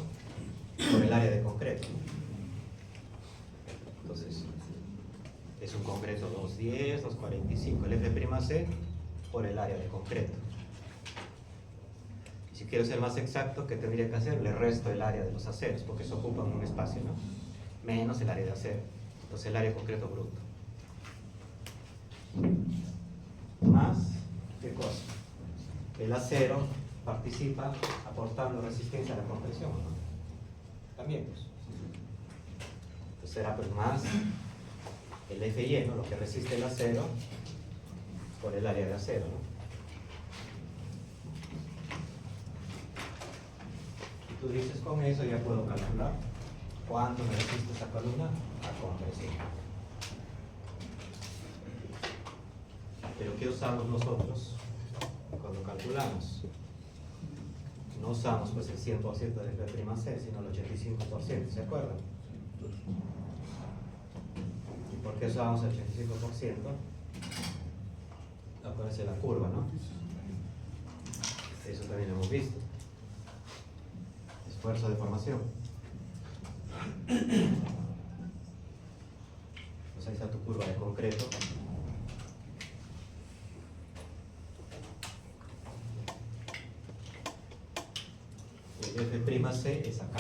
por el área de concreto. Entonces, es un concreto 210, 245, el F'C por el área de concreto. Si quiero ser más exacto, ¿qué tendría que hacer? Le resto el área de los aceros, porque se ocupan un espacio, ¿no? Menos el área de acero. Entonces el área de concreto bruto. Más, ¿qué cosa? El acero participa aportando resistencia a la compresión, ¿no? También, pues. Entonces será pues más el Fy, ¿no? Lo que resiste el acero por el área de acero, ¿no? Tú dices, con eso ya puedo calcular cuánto me resiste esa columna a compresión. Pero ¿qué usamos nosotros cuando calculamos? No usamos pues el 100% del F'C, sino el 85%, ¿se acuerdan? ¿Y por qué usamos el 85%? Acuérdense la curva, ¿no? Eso también lo hemos visto. Esfuerzo de formación. Pues ahí está tu curva de concreto. El F'C es acá.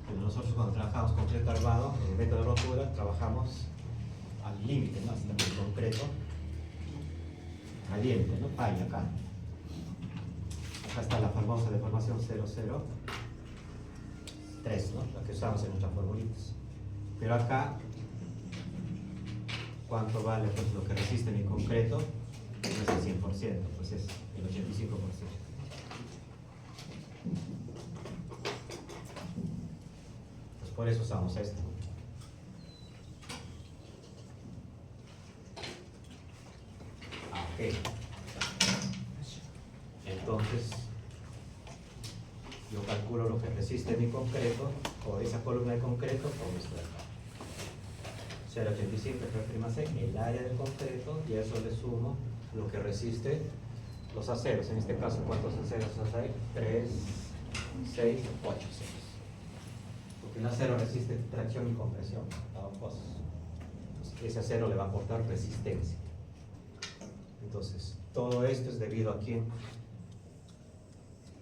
Pero nosotros cuando trabajamos concreto armado, en el método de rotura, trabajamos al límite, ¿no? Hasta que el concreto caliente, ¿no? Ahí, acá. Acá está la famosa deformación 0,03, ¿no? La que usamos en nuestras formulitas. Pero acá, ¿cuánto vale pues, lo que resiste mi concreto? No es el 100%, pues es el 85%. Pues por eso usamos esto. Entonces, yo calculo lo que resiste mi concreto, o esa columna de concreto, con esto de acá. O sea, el 85 F'C, el área del concreto, y a eso le sumo lo que resiste los aceros. En este caso, ¿cuántos aceros hay? 3, 6, 8 aceros. Porque el acero resiste tracción y compresión, las dos cosas. Entonces, ese acero le va a aportar resistencia. Entonces, todo esto es debido a quién?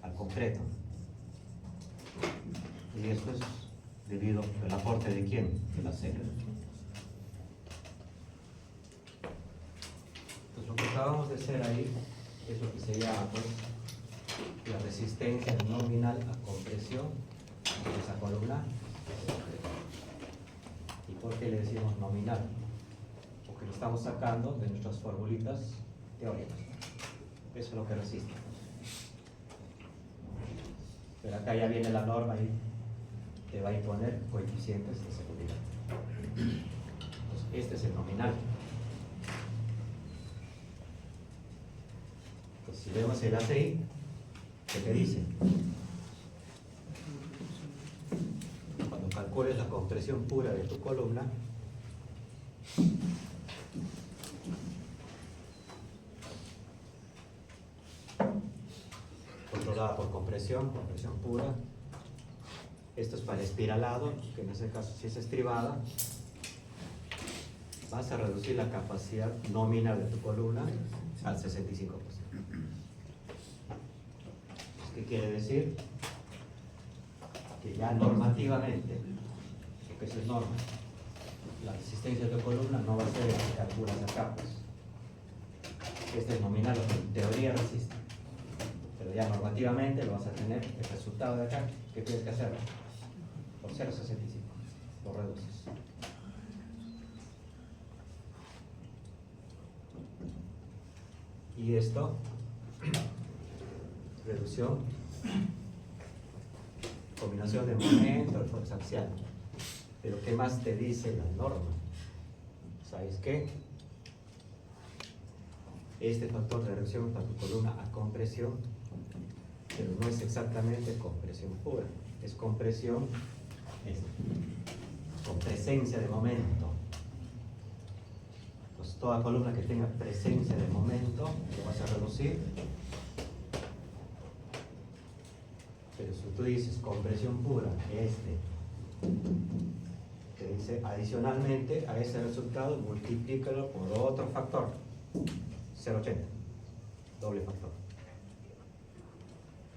Al concreto. Y esto es debido al aporte de quién? Del acero. Entonces, lo que acabamos de hacer ahí es lo que se llama pues, la resistencia nominal a compresión de esa columna. ¿Y por qué le decimos nominal? Porque lo estamos sacando de nuestras formulitas teóricas. Eso es lo que resiste. Pero acá ya viene la norma y te va a imponer coeficientes de seguridad. Entonces, este es el nominal. Entonces, si vemos el ACI, ¿qué te dice? Cuando calcules la compresión pura de tu columna, controlada por compresión pura. Esto es para el espiralado, que en ese caso si es estribada, vas a reducir la capacidad nominal de tu columna al 65%. ¿Qué quiere decir? Que ya normativamente, porque eso es norma, la resistencia de tu columna no va a ser la que calculas acá, pues. Este es nominal, lo que en teoría resiste. Pero ya normativamente lo vas a tener, el resultado de acá, ¿qué tienes que hacer? Por 0,65, lo reduces. Y esto, reducción, combinación de momento y fuerza axial. Pero ¿qué más te dice la norma? ¿Sabes qué? Este factor de reducción para tu columna a compresión, pero no es exactamente compresión pura, es compresión con presencia de momento. Entonces toda columna que tenga presencia de momento lo vas a reducir. Pero si tú dices compresión pura, te dice adicionalmente a ese resultado multiplícalo por otro factor, 0,80, doble factor.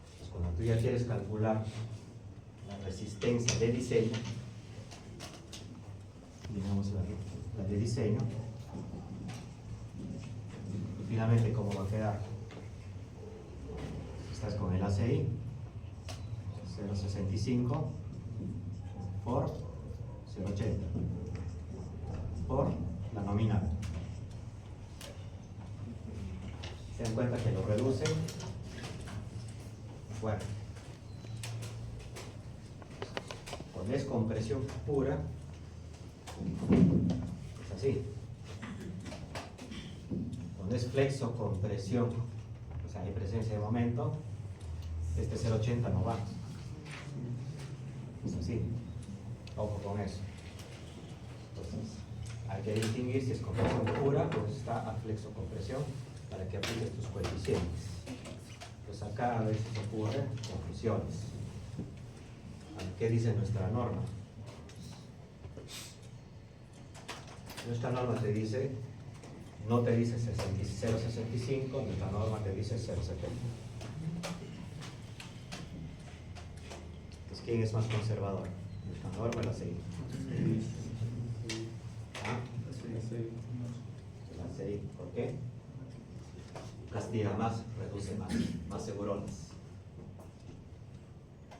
Entonces, cuando tú ya quieres calcular la resistencia de diseño, digamos la de diseño, y finalmente cómo va a quedar. Estás con el ACI 0,65 por 0,80 por la nominal. Se dan cuenta que lo reducen fuerte. Cuando es compresión pura, es así. Cuando es flexo-compresión, o sea, hay presencia de momento, este 0,80 no va. Es así. Ojo con eso. Entonces, hay que distinguir si es compresión pura o está a flexo-compresión para que apliques tus coeficientes. Pues acá a veces ocurren confusiones. ¿Qué dice nuestra norma? Nuestra norma te dice, no te dice 0,65, nuestra norma te dice 0,70. Entonces, ¿quién es más conservador? Nuestra norma la CI. ¿Ah? La CI. ¿Por qué? Castiga más, reduce más segurones.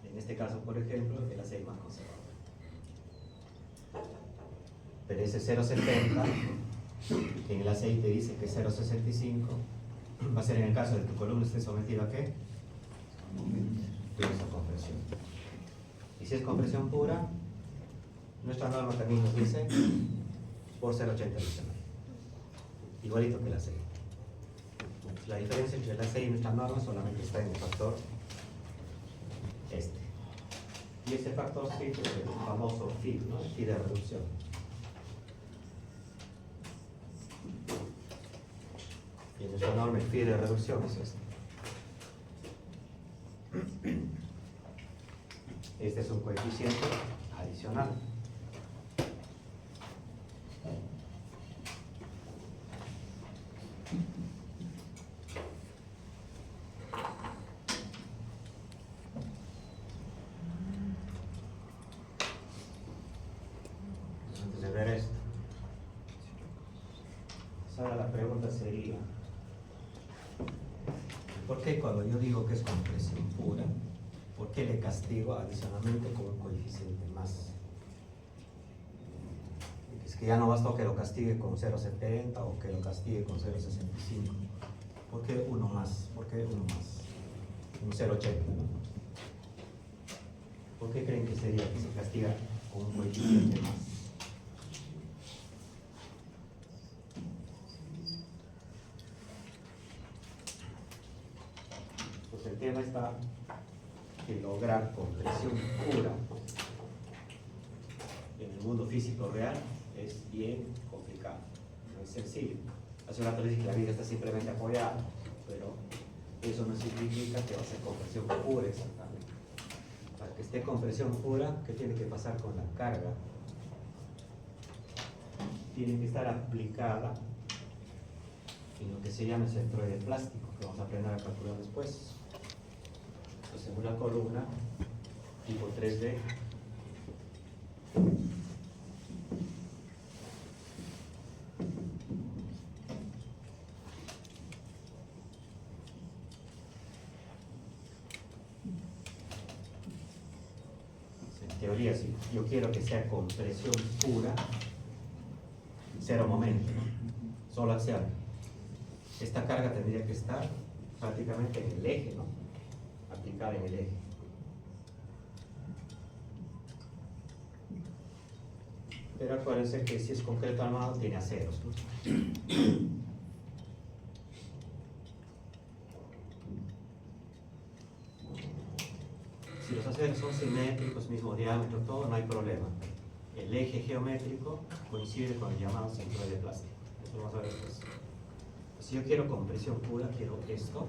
En este caso, por ejemplo, el ACI más conservador. Pero ese 0,70, que en el ACI te dice que 0,65, va a ser en el caso de que tu columna esté sometida a ¿qué? Flexo compresión. Y si es compresión pura, nuestra norma también nos dice por 0,80 adicional. Igualito que el ACI. La diferencia entre el ACI y nuestra norma solamente está en el factor este. Y ese factor sí es el famoso phi, ¿no? El phi de reducción. Y nuestra norma, el phi de reducción es este. Este es un coeficiente adicional. Antes de ver esto, ahora la pregunta sería, ¿por qué cuando yo digo que es compresión pura, por qué le castigo adicionalmente con un coeficiente más? Es que ya no basta que lo castigue con 0,70 o que lo castigue con 0,65. ¿Por qué uno más? ¿Por qué uno más? Un 0,80, ¿no? ¿Por qué creen que sería que se castiga con un coeficiente más? Pues el tema está en lograr compresión pura en el mundo físico real es bien complicado, no es sencillo. Hace un rato les dije que la vida está simplemente apoyada, pero eso no significa que va a ser compresión pura exactamente. Para que esté compresión pura, ¿qué tiene que pasar con la carga? Tiene que estar aplicada en lo que se llama el centroide plástico, que vamos a aprender a calcular después. Entonces, en una columna tipo 3D, en teoría, si yo quiero que sea compresión pura, cero momento, ¿no? Solo axial. Esta carga tendría que estar prácticamente en el eje, ¿no? Aplicada en el eje. pero acuérdense que si es concreto armado tiene aceros, ¿no? Si los aceros son simétricos, mismo diámetro, todo, no hay problema. El eje geométrico coincide con el llamado centroide plástico. Eso lo vamos a ver después. Si yo quiero compresión pura, quiero esto.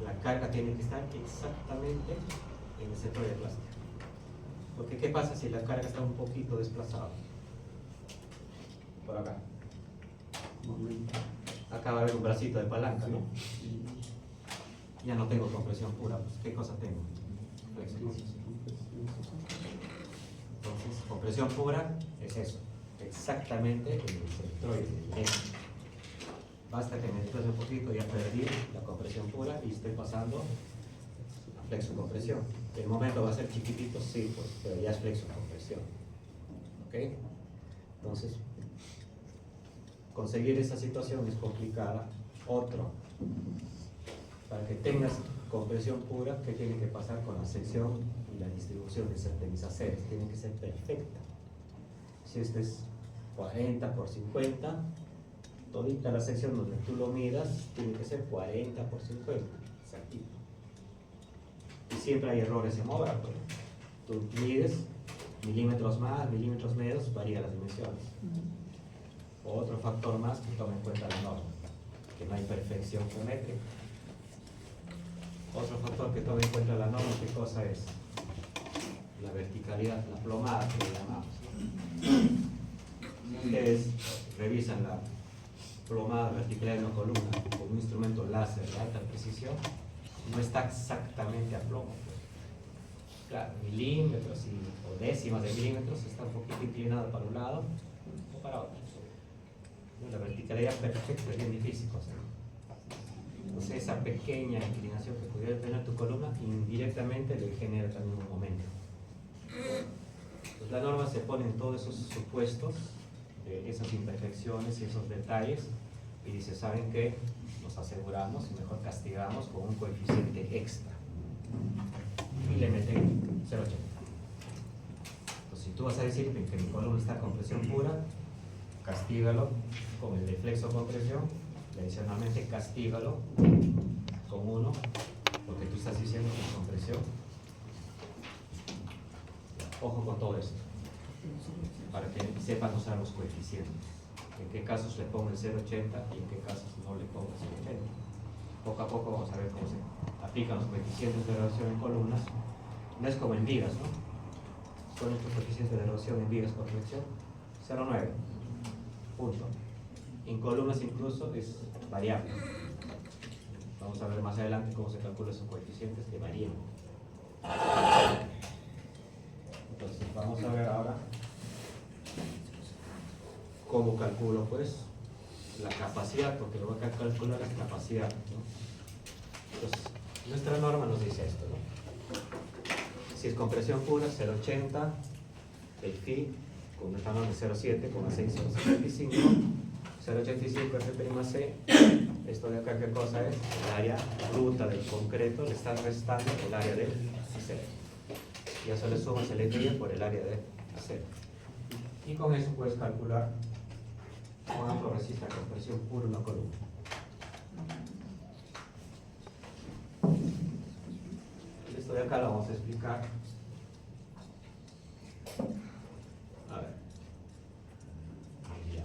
La carga tiene que estar exactamente en el centroide plástico. Porque ¿qué pasa si la carga está un poquito desplazada? Por acá. Acá va a haber un bracito de palanca, ¿no? Ya no tengo compresión pura, pues ¿qué cosa tengo? Entonces, compresión pura es eso, exactamente en el centroide, en el eje. Basta que me desplace un poquito, ya perdí la compresión pura y estoy pasando a flexocompresión. El momento va a ser chiquitito, sí, pues, pero ya es flexocompresión. ¿Ok? Entonces, conseguir esa situación es complicada. Otro, para que tengas compresión pura, ¿qué tiene que pasar con la sección y la distribución de mis aceros? Tiene que ser perfecta. Si este es 40 por 50, todita la sección donde tú lo midas tiene que ser 40 por 50, exactito. Y siempre hay errores en obra, pues. Tú mides milímetros más, milímetros menos, varía las dimensiones. Otro factor más que toma en cuenta la norma, que no hay perfección geométrica. Otro factor que toma en cuenta la norma, ¿qué cosa es? La verticalidad, la plomada que le llamamos. Ustedes revisan la plomada vertical de una columna con un instrumento láser de alta precisión, no está exactamente a plomo. Claro, milímetros o décimas de milímetros está un poquito inclinado para un lado o para otro. La verticalidad perfecta es bien difícil conseguir. Entonces esa pequeña inclinación que pudiera tener tu columna indirectamente le genera también un momento. Pues la norma se pone en todos esos supuestos, esas imperfecciones y esos detalles, y dice, ¿saben qué? Nos aseguramos y mejor castigamos con un coeficiente extra. Y le meten 0,80. Entonces si tú vas a decir que mi columna está con compresión pura, castígalo con el de flexocompresión y adicionalmente castígalo con 1, porque tú estás diciendo que es compresión. Ojo con todo esto, para que sepan usar los coeficientes. En qué casos le pongo el 0,80 y en qué casos no le pongo el 0,80. Poco a poco vamos a ver cómo se aplican los coeficientes de erosión en columnas. No es como en vigas, ¿no? Son estos coeficientes de erosión en vigas por flexión 0,9. Punto. En columnas incluso es variable. Vamos a ver más adelante cómo se calculan esos coeficientes que varían. Entonces vamos a ver ahora cómo calculo pues la capacidad, porque lo que voy a calcular es capacidad, ¿no? Entonces, nuestra norma nos dice esto, ¿no? Si es compresión pura, 0,80, el phi con nuestra norma es 0,7, con 6,075, 0,85 F'(C), esto de acá, ¿qué cosa es? El área bruta del concreto le está restando el área del acero. Ya solo sumas el ETI por el área de acero. Y con eso puedes calcular cuánto resiste la compresión pura una columna. Esto de acá lo vamos a explicar. A ver. Ya.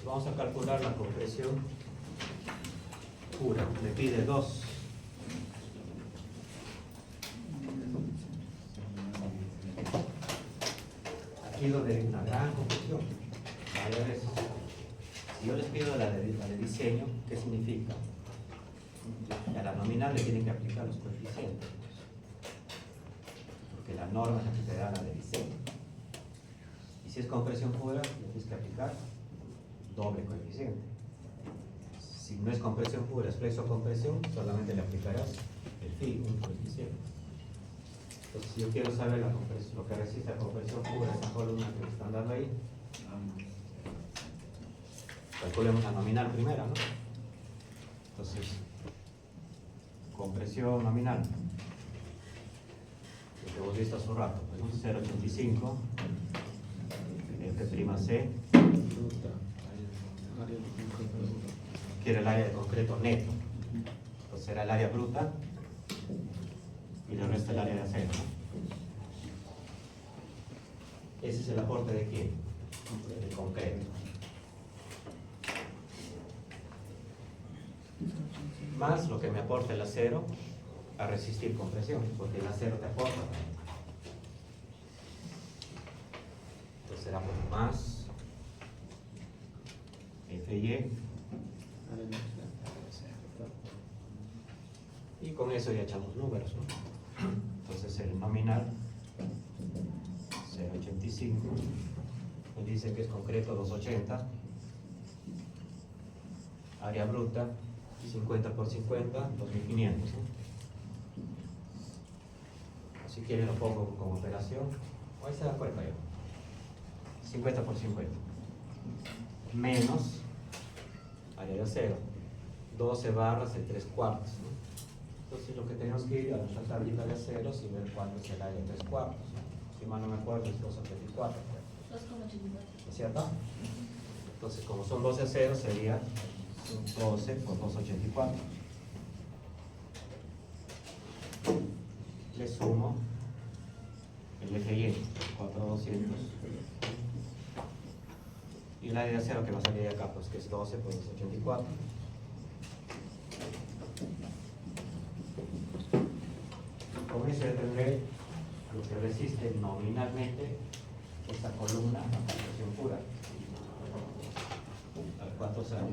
Vamos a calcular la compresión pura. Me pide 2. Aquí lo de una gran confusión. Varias veces. Si yo les pido la de diseño, ¿qué significa? A la nominal le tienen que aplicar los coeficientes, porque la norma es la que te da la de diseño. Y si es compresión pura, le tienes que aplicar doble coeficiente. Si no es compresión pura, es flexocompresión, solamente le aplicarás el phi, un coeficiente. Entonces, si yo quiero saber lo que resiste la compresión pura, esa columna que me están dando ahí, calculemos la nominal primero, ¿no? Entonces, compresión nominal. lo que hemos visto hace un rato, pues, ¿no? 0,85 F'C quiere el área de concreto neto, entonces será el área bruta y el resto el área de acero, ¿no? Ese es el aporte de quién? De concreto. Más lo que me aporta el acero a resistir compresión, porque el acero te aporta también. Entonces será por más Fy, y con eso ya echamos números, ¿no? Entonces el nominal 0,85 nos dice que es concreto 280, área bruta 50 por 50, 2500, ¿no? Si quieren lo pongo como operación, ahí se da cuenta ya, 50 por 50 menos área de acero 12 barras de 3 cuartos, ¿no? Entonces lo que tenemos que ir a nuestra tablita de aceros y ver cuánto es el área de 3 cuartos, ¿no? Si mal no me acuerdo es 2,84, 2,84. ¿no es cierto? Entonces como son 12 aceros sería 12 por 2,84. Le sumo el Fy, 4,200, y el área de acero que va a salir de acá, pues que es 12 por 2,84. Con eso ya tendré lo que resiste nominalmente esta columna a compresión pura. A ver cuánto sale.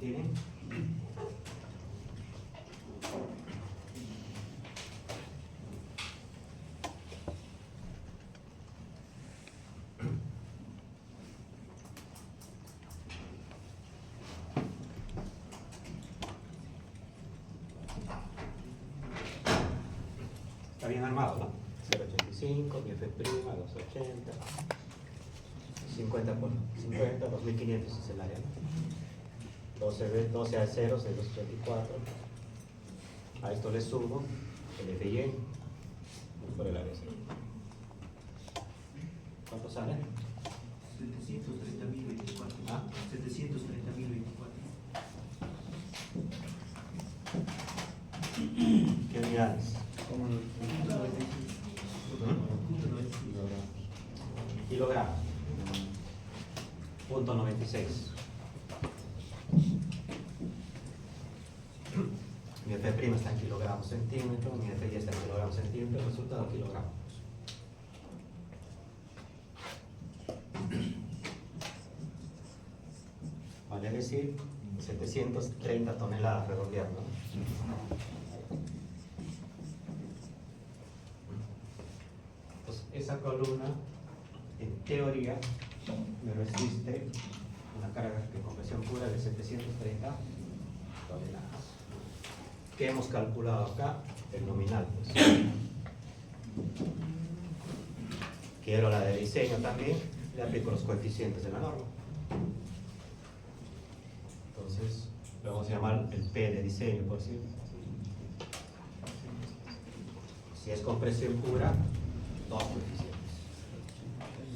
¿Tienen? Está bien armado, ¿no? 0,85, mi F', 280, 50 por 50, 2500 es el área, ¿no? 12 a 0, 284. A esto le sumo el Fy por el área 0. ¿Cuánto sale? 730.024. ¿Ah? 730.024. ¿Qué unidades? Kilogramos. Punto 96. Mi F' está en kilogramos centímetros, mi Fy está en kilogramos centímetros, resultado kilogramos. Vale decir 730 toneladas redondeando. Pues esa columna, en teoría, me resiste una carga de compresión pura de 730 toneladas. ¿Qué hemos calculado acá? El nominal, pues. Quiero la de diseño también, le aplico los coeficientes de la norma. Entonces, lo vamos a llamar el P de diseño, por decirlo. Si es compresión pura, dos coeficientes.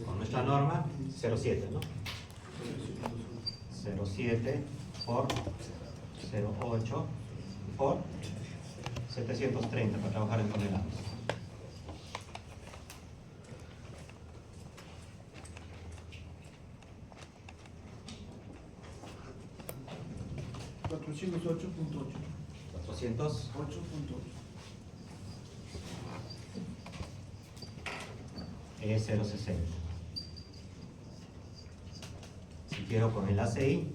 Con nuestra norma, 0,7, ¿no? 0,7 por 0,8 por 730 para trabajar en toneladas. 408.8. 400. 8.8. E060. Si quiero con el ACI,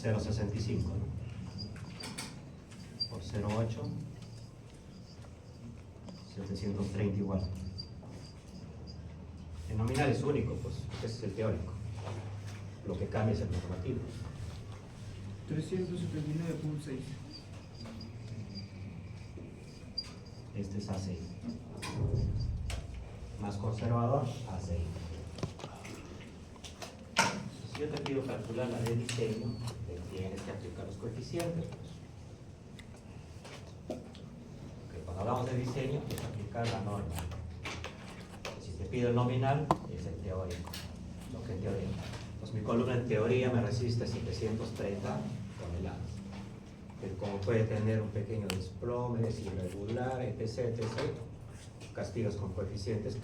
0.65, ¿no? Por 0.8, 730 igual. El nominal es único, pues, ese es el teórico. Lo que cambia es el normativo. 379.6. Este es ACI. Más conservador, ACI. Si yo te pido calcular la de diseño, te tienes que aplicar los coeficientes. Okay, cuando hablamos de diseño, es aplicar la norma. Si te pido el nominal, es el teórico. Lo que en teoría. Pues mi columna en teoría me resiste 730 toneladas. Pero como puede tener un pequeño desplome, es irregular, etc., etc., castigos con coeficientes.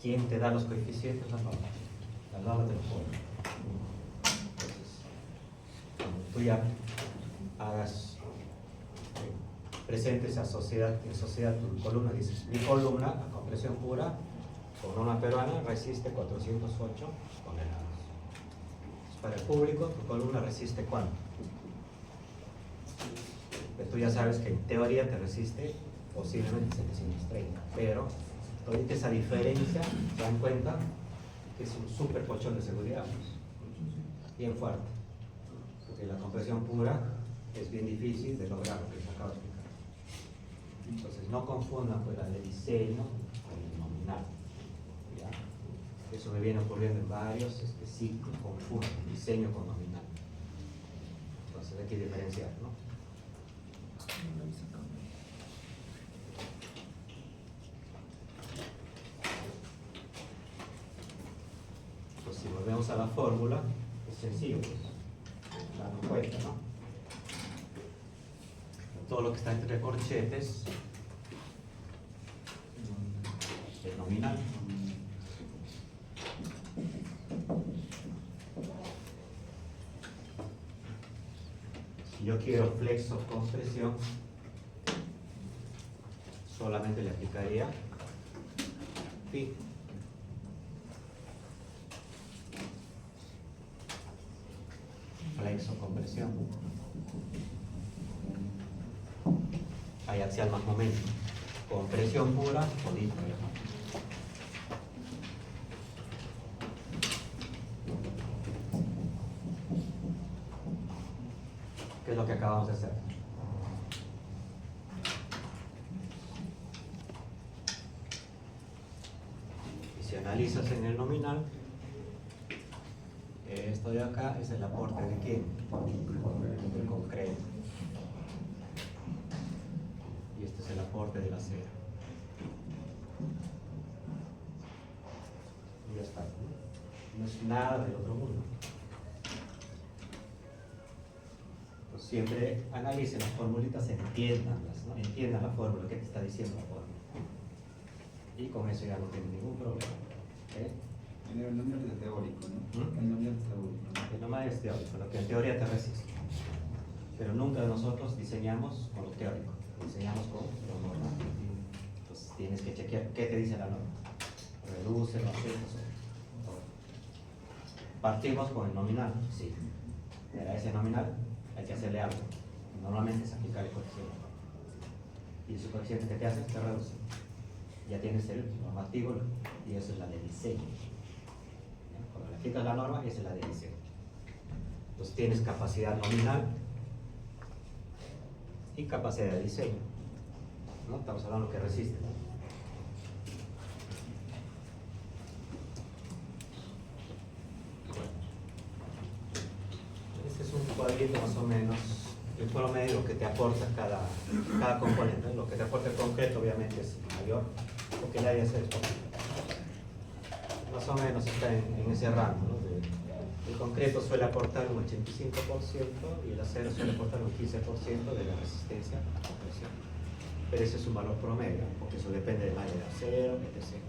¿Quién te da los coeficientes? La norma. La norma te lo pone. Entonces, cuando tú ya hagas, presentes a sociedad, en sociedad tu columna, dices, mi columna a compresión pura con una peruana resiste 408 toneladas. Para el público, tu columna resiste ¿cuánto? Pues tú ya sabes que en teoría te resiste posiblemente 730, pero ahorita esa diferencia, se dan cuenta que es un super colchón de seguridad, pues, bien fuerte, porque la compresión pura es bien difícil de lograr, lo que se acaba de explicar. Entonces no confundan pues la de diseño con el nominal, ¿ya? Eso me viene ocurriendo en varios ciclos, confunden diseño con nominal. Entonces hay que diferenciar, ¿no? Pues si volvemos a la fórmula, es sencillo, pues, darnos cuenta, ¿no? Todo lo que está entre corchetes es nominal. Si yo quiero flexo compresión, solamente le aplicaría phi. Flexo compresión. Hay axial más momento. Compresión pura, jodido. ¿Qué es lo que acabamos de hacer? Y si analizas en el nominal, esto de acá es el aporte de quién? Del concreto. Y este es el aporte del acero. Y ya está. No es nada del otro mundo. Pues siempre analicen las formulitas, entiéndanlas, ¿no? Entiendan la fórmula, qué te está diciendo la fórmula. Y con eso ya no tienen ningún problema. ¿Okay? El nominal es teórico, ¿no? ¿Mm? El nominal es teórico, ¿no? El nominal es teórico, lo que en teoría te resiste. Pero nunca nosotros diseñamos con lo teórico, diseñamos con lo normal. Entonces tienes que chequear qué te dice la norma. Reduce, lo aceptas. Partimos con el nominal, sí. Pero a ese nominal hay que hacerle algo. Normalmente se aplica el coeficiente. Y ese coeficiente que te hace te reduce. Ya tienes el normativo y eso es la de diseño. Cuando le aplicas la norma, esa es la de diseño. Entonces tienes capacidad nominal y capacidad de diseño, ¿no? Estamos hablando que resiste, ¿no? Bueno, este es un cuadrito más o menos el promedio que te aporta cada componente. Lo que te aporta el concreto obviamente es mayor, porque el área es más o menos está en ese rango, ¿no? El concreto suele aportar un 85% y el acero suele aportar un 15% de la resistencia a la compresión. Pero ese es un valor promedio, porque eso depende del área de acero, etc.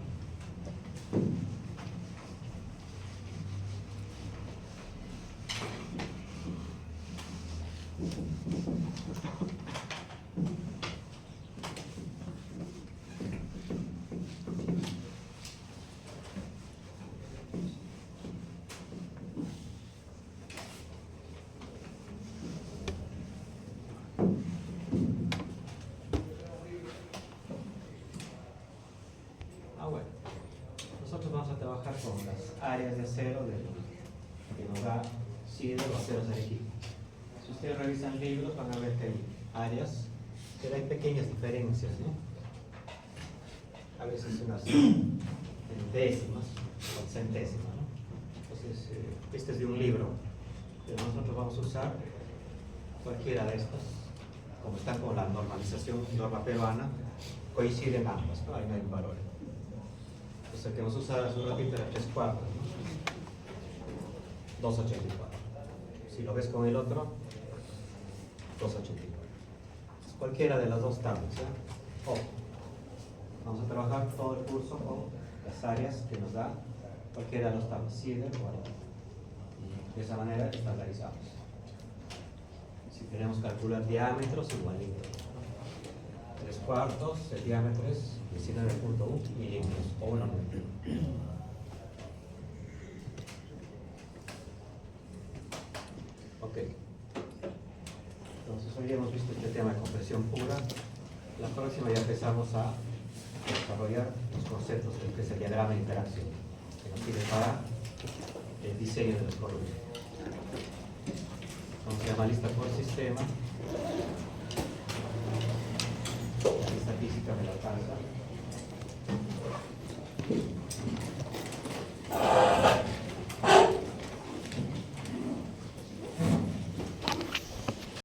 a trabajar con las áreas de acero que nos da Sider o aceros Arequipa. Si ustedes revisan libros van a ver que hay áreas, pero hay pequeñas diferencias, ¿no? A veces unas décimas o centésimas, ¿no? Entonces, este es de un libro, pero nosotros vamos a usar cualquiera de estas, como están con la normalización norma peruana, coinciden ambas, ¿no? Ahí no hay valores. Entonces, el que hemos usado hace un ratito era 3/4, ¿no? 2,84. Si lo ves con el otro, 2,84. Cualquiera de las dos tablas, ¿ya? Ojo. Vamos a trabajar todo el curso con las áreas que nos da cualquiera de las tablas, Sider o Arequipa. Y de esa manera estandarizamos. Si queremos calcular diámetros, igualito. 3/4, el diámetro es 19.1 milímetros o 1 metro. Ok. Entonces hoy hemos visto este tema de compresión pura. La próxima ya empezamos a desarrollar los conceptos de lo que es el diagrama de interacción, que nos sirve para el diseño de las columnas. Entonces se llama lista por sistema. La lista física me la alcanza.